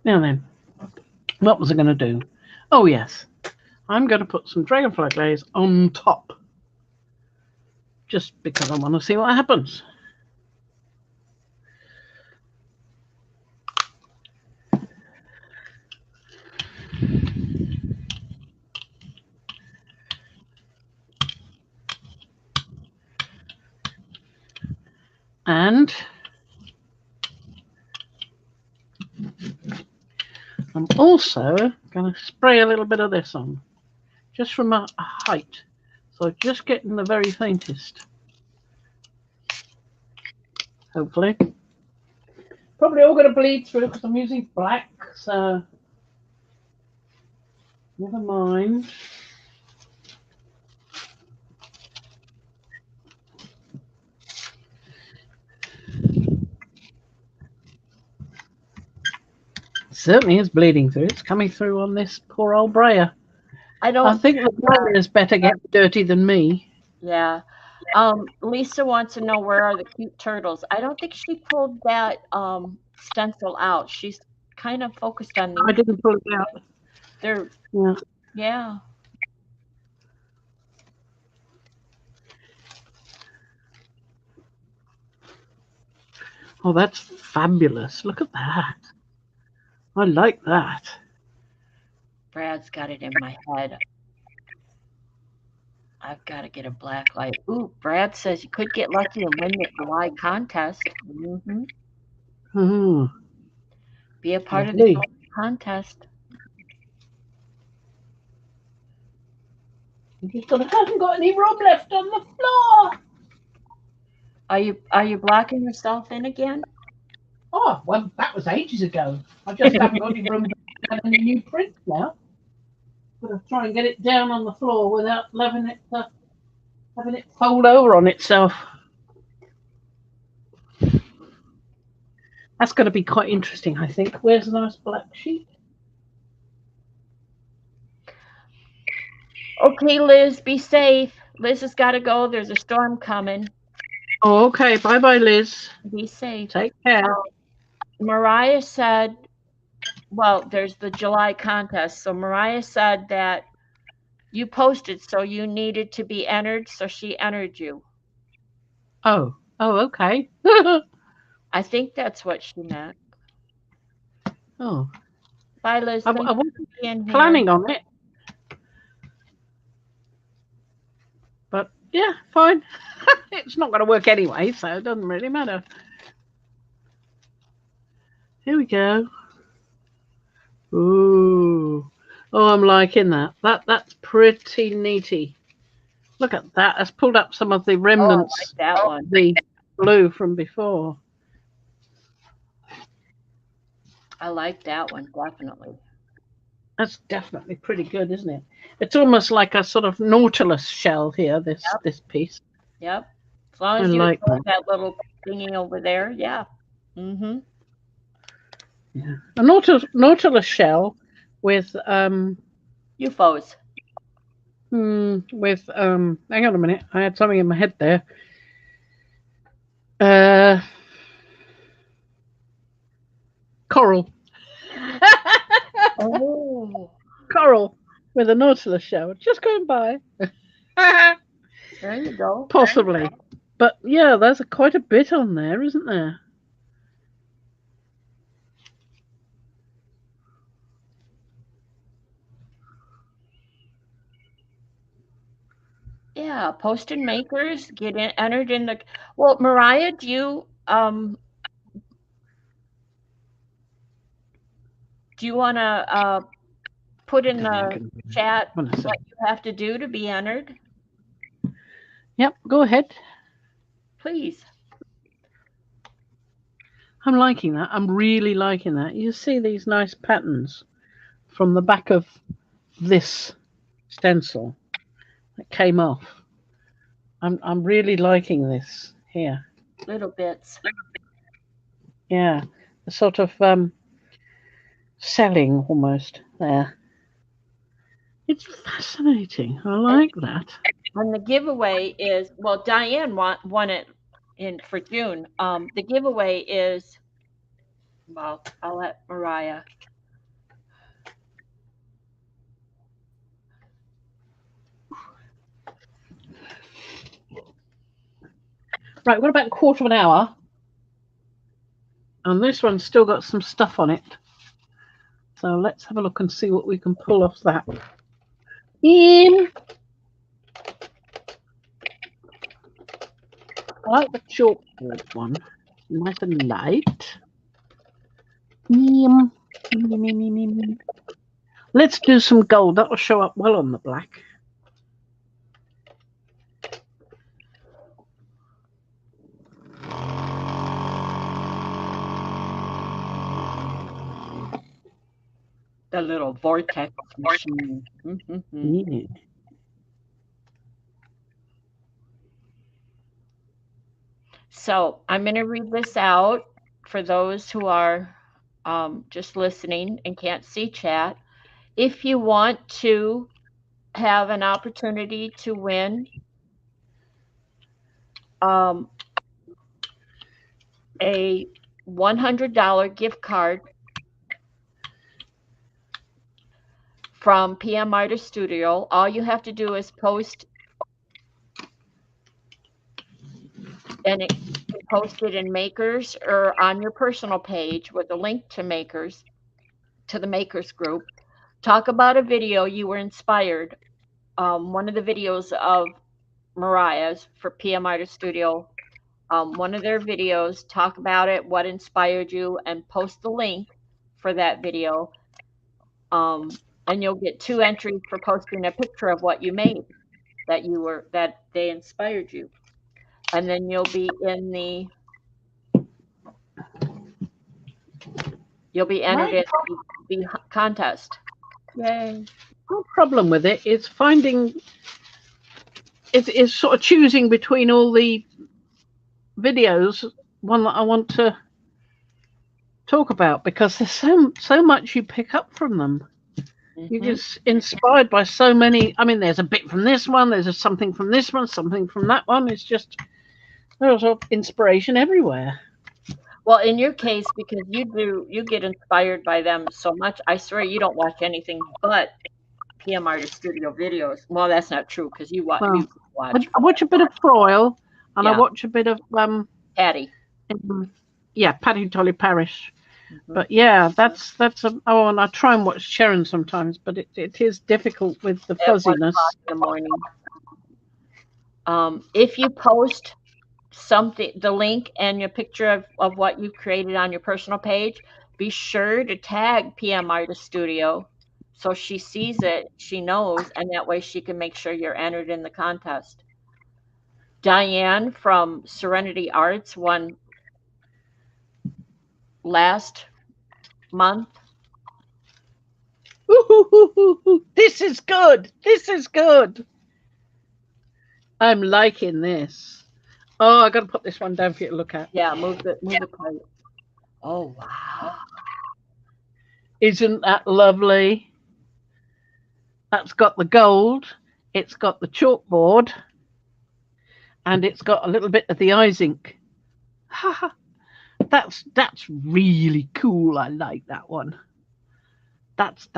Now then, what was I going to do? Oh, yes. I'm going to put some dragonfly glaze on top. Just because I want to see what happens. And I'm also going to spray a little bit of this on, just from a height. So just getting the very faintest. Hopefully. Probably all going to bleed through because I'm using black, so never mind. Certainly is bleeding through. It's coming through on this poor old brayer. I think the brayer is better getting dirty than me. Yeah. Lisa wants to know where are the cute turtles. I don't think she pulled that stencil out. She's kind of focused on these. I didn't pull it out. They're yeah. Oh, that's fabulous. Look at that. I like that. Brad's got it in my head. I've got to get a black light. Ooh, Brad says you could get lucky and win the July contest. Mm-hmm. Oh, be a part of the contest. I haven't got any room left on the floor. Are you blocking yourself in again? Oh, well, that was ages ago. I just haven't got any room to get any new prints now. Got to try and get it down on the floor without having it fold over on itself. That's going to be quite interesting, I think. Where's a nice black sheet? Okay, Liz, be safe. Liz has got to go. There's a storm coming. Oh, okay. Bye-bye, Liz. Be safe. Take care. Mariah said, well, there's the July contest. So Mariah said that you posted, so you needed to be entered, so she entered you. Oh, okay. I think that's what she meant. Oh. Bye, Liz. I wasn't planning on it. But, yeah, fine. It's not going to work anyway, so it doesn't really matter. Here we go. Ooh. Oh, I'm liking that. That's pretty neaty. Look at that. That's pulled up some of the remnants I like that one. The blue from before. I like that one, definitely. That's definitely pretty good, isn't it? It's almost like a sort of nautilus shell here, this piece. Yep. As long as you put that little thingy over there, yeah. Mm-hmm. Yeah. A nautilus shell with UFOs. With hang on a minute, I had something in my head there. Coral. Oh. Coral with a nautilus shell just going by. There you go. Possibly. But yeah, there's quite a bit on there, isn't there? Yeah, post-it makers get entered in the. Well, Mariah, do you want to put in the chat what you have to do to be entered? Yep, go ahead. Please. I'm liking that. I'm really liking that. You see these nice patterns from the back of this stencil that came off. I'm really liking this here. Little bits. Yeah, a sort of selling almost there. It's fascinating. I like that. And the giveaway is, well, Diane won it for June. The giveaway is, well, I'll let Mariah. Right, what about a quarter of an hour? And this one's still got some stuff on it. So let's have a look and see what we can pull off that. I like the chalkboard one. nice and light. Let's do some gold. That will show up well on the black. The little vortex machine. Yeah. So I'm going to read this out for those who are just listening and can't see chat. If you want to have an opportunity to win a $100 gift card from PM Artist Studio, all you have to do is post, and it can post it in Makers or on your personal page with a link to Makers, to the Makers group. Talk about a video you were inspired. One of the videos of Mariah's for PM Artist Studio, one of their videos, talk about it, what inspired you, and post the link for that video. And you'll get 2 entries for posting a picture of what you made that they inspired you. And then you'll be in you'll be entered in the contest. Yay. No problem with it. It's finding, it's sort of choosing between all the videos, one that I want to talk about, because there's so much you pick up from them. You're just inspired by so many. I mean, there's a bit from this one, there's something from this one, something from that one. It's just, there's inspiration everywhere. Well, in your case, because you get inspired by them so much, I swear you don't watch anything but PM Artist Studio videos. Well, that's not true, because you watch. I watch a bit of Froyle, and I watch a bit of Patty. Patty Dolly Parish. But yeah, that's and I try and watch Sharon sometimes, but it is difficult with the fuzziness. In the morning. If you post something, the link and your picture of what you created on your personal page, be sure to tag PM Artist Studio so she sees it, she knows, and that way she can make sure you're entered in the contest. Diane from Serenity Arts won last month. Ooh, this is good. This is good. I'm liking this. Oh, I got to put this one down for you to look at. Yeah, move the plate. Oh, wow. Isn't that lovely? That's got the gold. It's got the chalkboard. And it's got a little bit of the eyes ink. That's really cool. I like that one. That's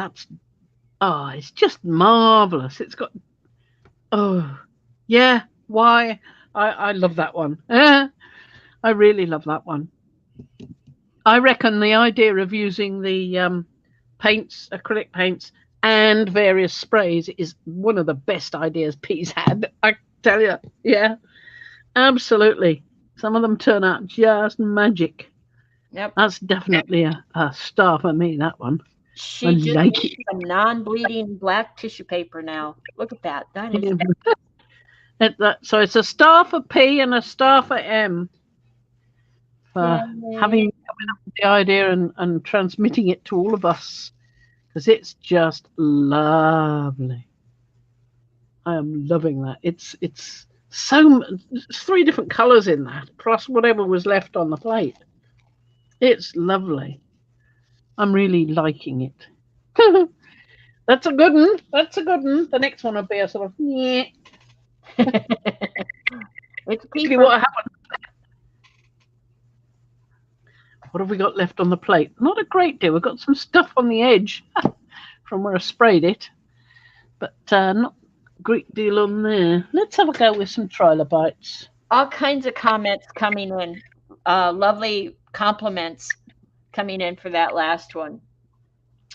it's just marvelous. It's got why I love that one. I really love that one. I reckon the idea of using the paints, acrylic paints, and various sprays is one of the best ideas P's had. I tell you, yeah, absolutely. Some of them turn out just magic. Yep. That's definitely a star for me, that one. She just like made some non-bleeding black tissue paper now. Look at that. That is so it's a star for P and a star for M. For coming up with the idea and transmitting it to all of us. Because it's just lovely. I am loving that. It's 3 different colours in that, plus whatever was left on the plate. It's lovely. I'm really liking it. That's a good one. That's a good one. The next one will be a sort of It's what happened. What have we got left on the plate? Not a great deal. We've got some stuff on the edge from where I sprayed it, but not a great deal on there. Let's have a go with some trilobites. All kinds of comments coming in. Lovely compliments coming in for that last one.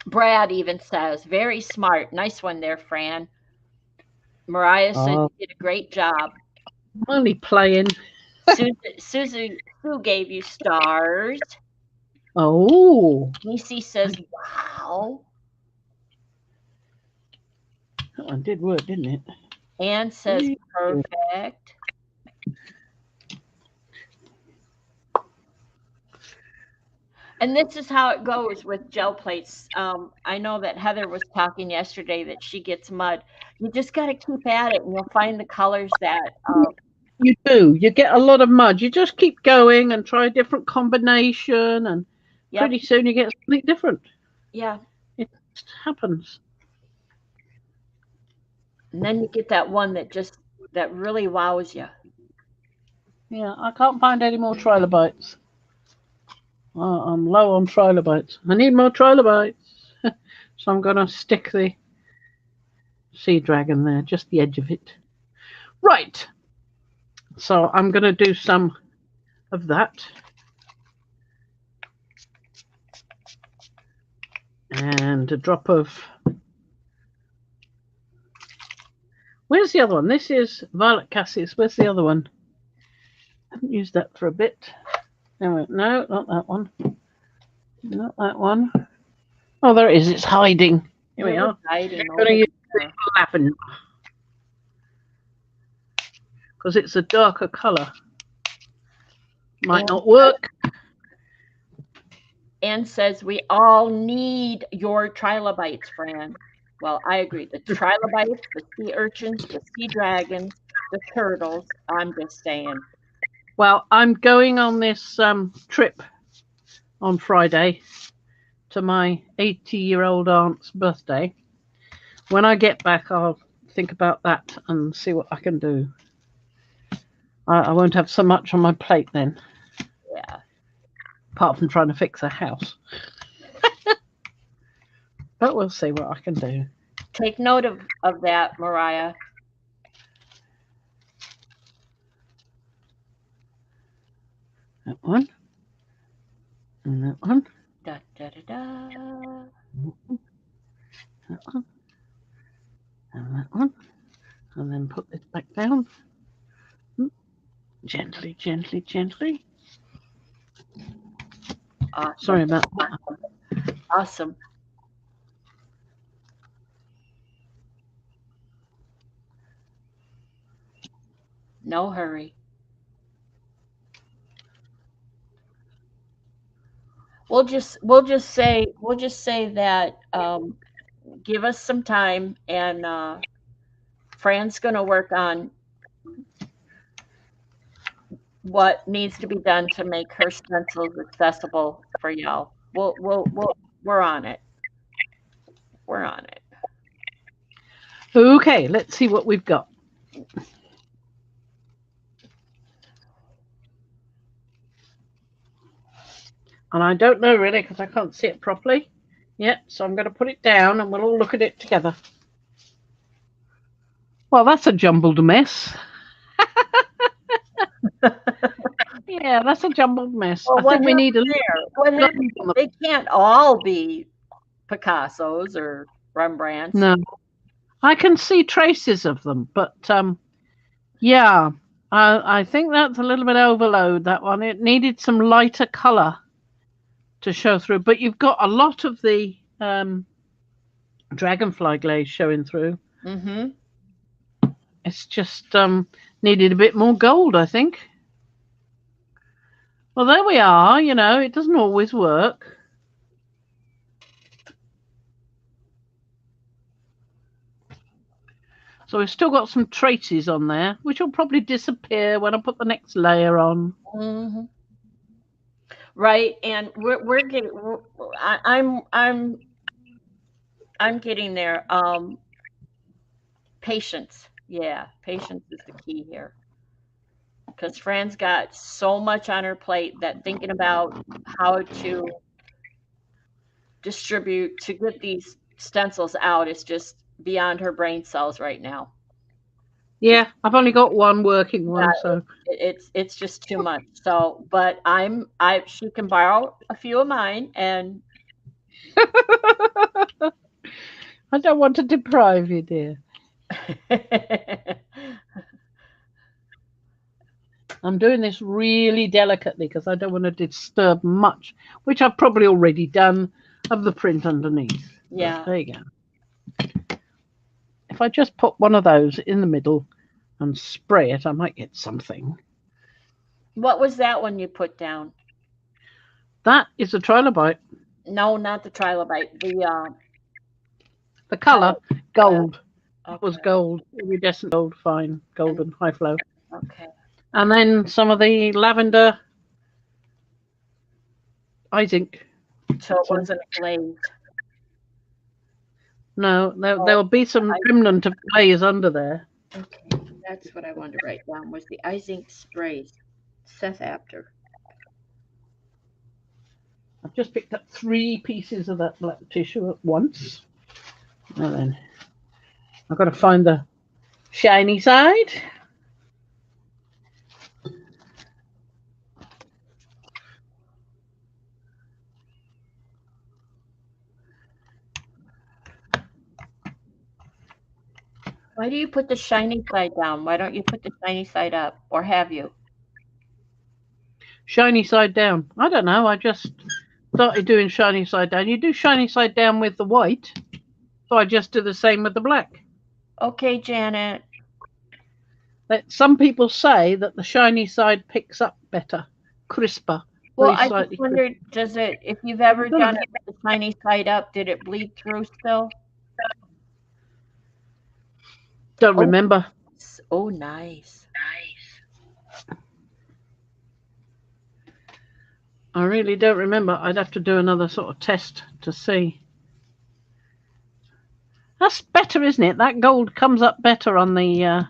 Brad even says, very smart. Nice one there, Fran. Mariah said you did a great job. I'm only playing. Sue gave you stars. Oh, Nisi says, wow. that one did work, didn't it? Anne says, perfect. And this is how it goes with gel plates. I know that Heather was talking yesterday that she gets mud. You just got to keep at it, and you'll find the colors that. You do. You get a lot of mud. You just keep going and try a different combination, and pretty soon you get something different. Yeah. It just happens. And then you get that one that really wows you. Yeah, I can't find any more trilobites. I'm low on trilobites. I need more trilobites. So I'm going to stick the sea dragon there, just the edge of it. Right. So I'm going to do some of that. And a drop of... Where's the other one? This is Violet Cassis. Where's the other one? I haven't used that for a bit. No, not that one. Not that one. Oh, there it is. It's hiding. Here we are. I'm going to use lavender because it's a darker colour. Might not work. Anne says we all need your trilobites, Fran. Well, I agree. The trilobites, the sea urchins, the sea dragons, the turtles. I'm just saying. Well, I'm going on this trip on Friday to my 80-year-old aunt's birthday. When I get back, I'll think about that and see what I can do. I won't have so much on my plate then. Yeah. Apart from trying to fix a house. But we'll see what I can do. Take note of that, Mariah. That one. And that one. Da, da, da, da. That one. And that one. And then put this back down. Gently, gently, gently. Awesome. Sorry about that. Awesome. No hurry. We'll just say that give us some time, and Fran's going to work on what needs to be done to make her stencils accessible for y'all. We're on it. We're on it. Okay, let's see what we've got. And I don't know really because I can't see it properly yet. So I'm going to put it down and we'll all look at it together. Well, that's a jumbled mess. Yeah, that's a jumbled mess. Well, I think we need a little. They can't all be Picassos or Rembrandts. No, I can see traces of them, but yeah, I think that's a little bit overload, that one. It needed some lighter colour to show through, but you've got a lot of the dragonfly glaze showing through. Mm-hmm. It's just needed a bit more gold, I think. Well, there we are. You know, it doesn't always work. So we've still got some traces on there, which will probably disappear when I put the next layer on. Mm-hmm. Right, and we're getting. I'm getting there. Patience. Yeah, patience is the key here. Because Fran's got so much on her plate that thinking about how to distribute to get these stencils out is just beyond her brain cells right now. Yeah, I've only got one working one, so it's just too much. So, but she can borrow a few of mine, and I don't want to deprive you, dear. I'm doing this really delicately because I don't want to disturb much, which I've probably already done, of the print underneath. Yeah. But there you go. If I just put one of those in the middle and spray it, I might get something. What was that one you put down? That is a trilobite. No, not the trilobite. The colour, gold. Okay. It was gold, iridescent gold, fine, golden, high flow. Okay. And then some of the lavender eye zinc. So it wasn't glazed. No, there will be some remnant of glaze under there. Okay, that's what I wanted to write down, was the eye zinc sprays. Seth after. I've just picked up 3 pieces of that black tissue at once. And then I've got to find the shiny side. Why do you put the shiny side down? Why don't you put the shiny side up? Or have you? Shiny side down. I don't know. I just started doing shiny side down. You do shiny side down with the white. So I just do the same with the black. Okay, Janet. Some people say that the shiny side picks up better, crisper. Well, I just wondered, does it, if you've ever done it with the shiny side up, did it bleed through still? Don't remember. Oh, nice. I really don't remember. I'd have to do another sort of test to see. That's better, isn't it? That gold comes up better on the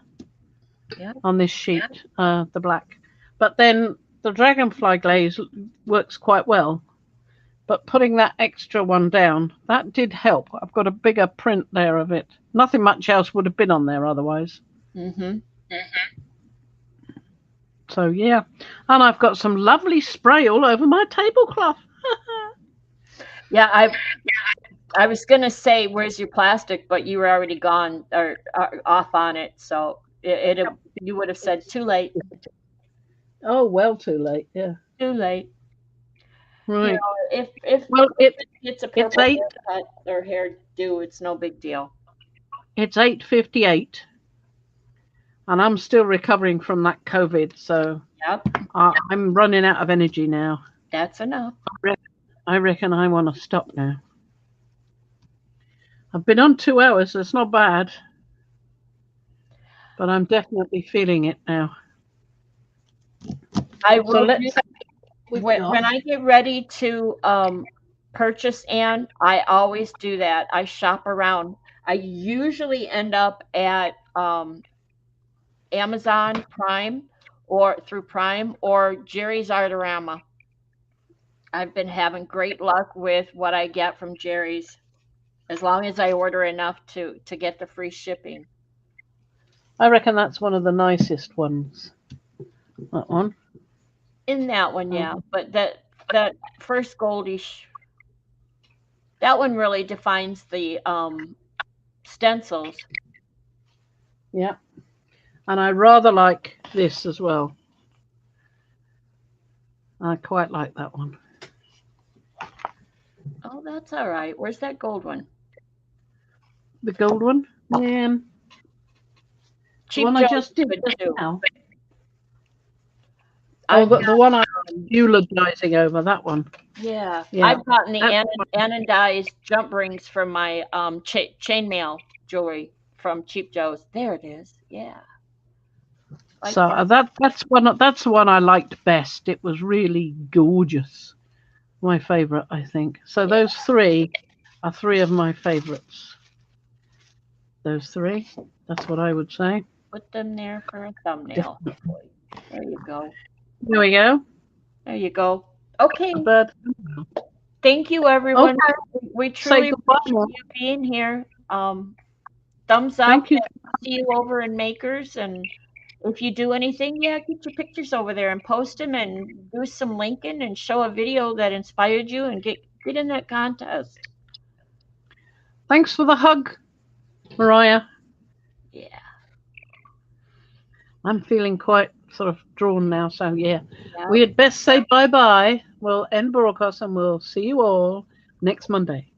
on this sheet, the black. But then the dragonfly glaze works quite well. But putting that extra one down, that did help. I've got a bigger print there of it. Nothing much else would have been on there otherwise. Mm-hmm. So, yeah. And I've got some lovely spray all over my tablecloth. Yeah, I was going to say, where's your plastic? But you were already gone or off on it. So you would have said too late. Oh, well, too late. Yeah. Too late. Right. You know, if well, it's a purple haircut or hairdo, it's no big deal. It's 8:58, and I'm still recovering from that COVID, so yep. I'm running out of energy now. That's enough. I reckon I want to stop now. I've been on 2 hours, so it's not bad, but I'm definitely feeling it now. I will. When I get ready to purchase, Anne, I always do that. I shop around. I usually end up at Amazon Prime or through Prime or Jerry's Artorama. I've been having great luck with what I get from Jerry's, as long as I order enough to get the free shipping. I reckon that's one of the nicest ones. That one. In that one, yeah. But that first goldish, that one really defines the stencils. Yeah. And I rather like this as well. I quite like that one. Oh, that's all right. Where's that gold one? The gold one? Yeah. The one I just did now. Oh, the one I'm eulogizing over, that one. Yeah. I've gotten the anodized jump rings from my chainmail jewelry from Cheap Joe's. There it is. Yeah. So that's the one I liked best. It was really gorgeous. My favorite, I think. So those 3 are 3 of my favorites. Those 3. That's what I would say. Put them there for a thumbnail. There you go. There we go. There you go. Okay. Thank you, everyone. Okay. We truly appreciate you being here. Thumbs up. Thank you. See you over in Makers. And if you do anything, get your pictures over there and post them and do some linking and show a video that inspired you and get in that contest. Thanks for the hug, Mariah. Yeah. I'm feeling quite sort of drawn now. So yeah, Yeah. we had best say bye-bye. We'll end broadcast and we'll see you all next Monday.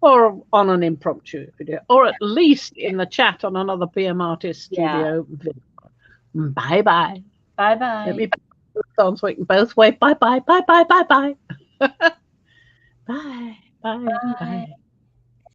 Or on an impromptu video. Or at least in the chat on another PM Artist Studio video. Bye-bye. Bye-bye. Let me put it on so we can both wave bye-bye, bye-bye, bye-bye. Bye, bye, bye.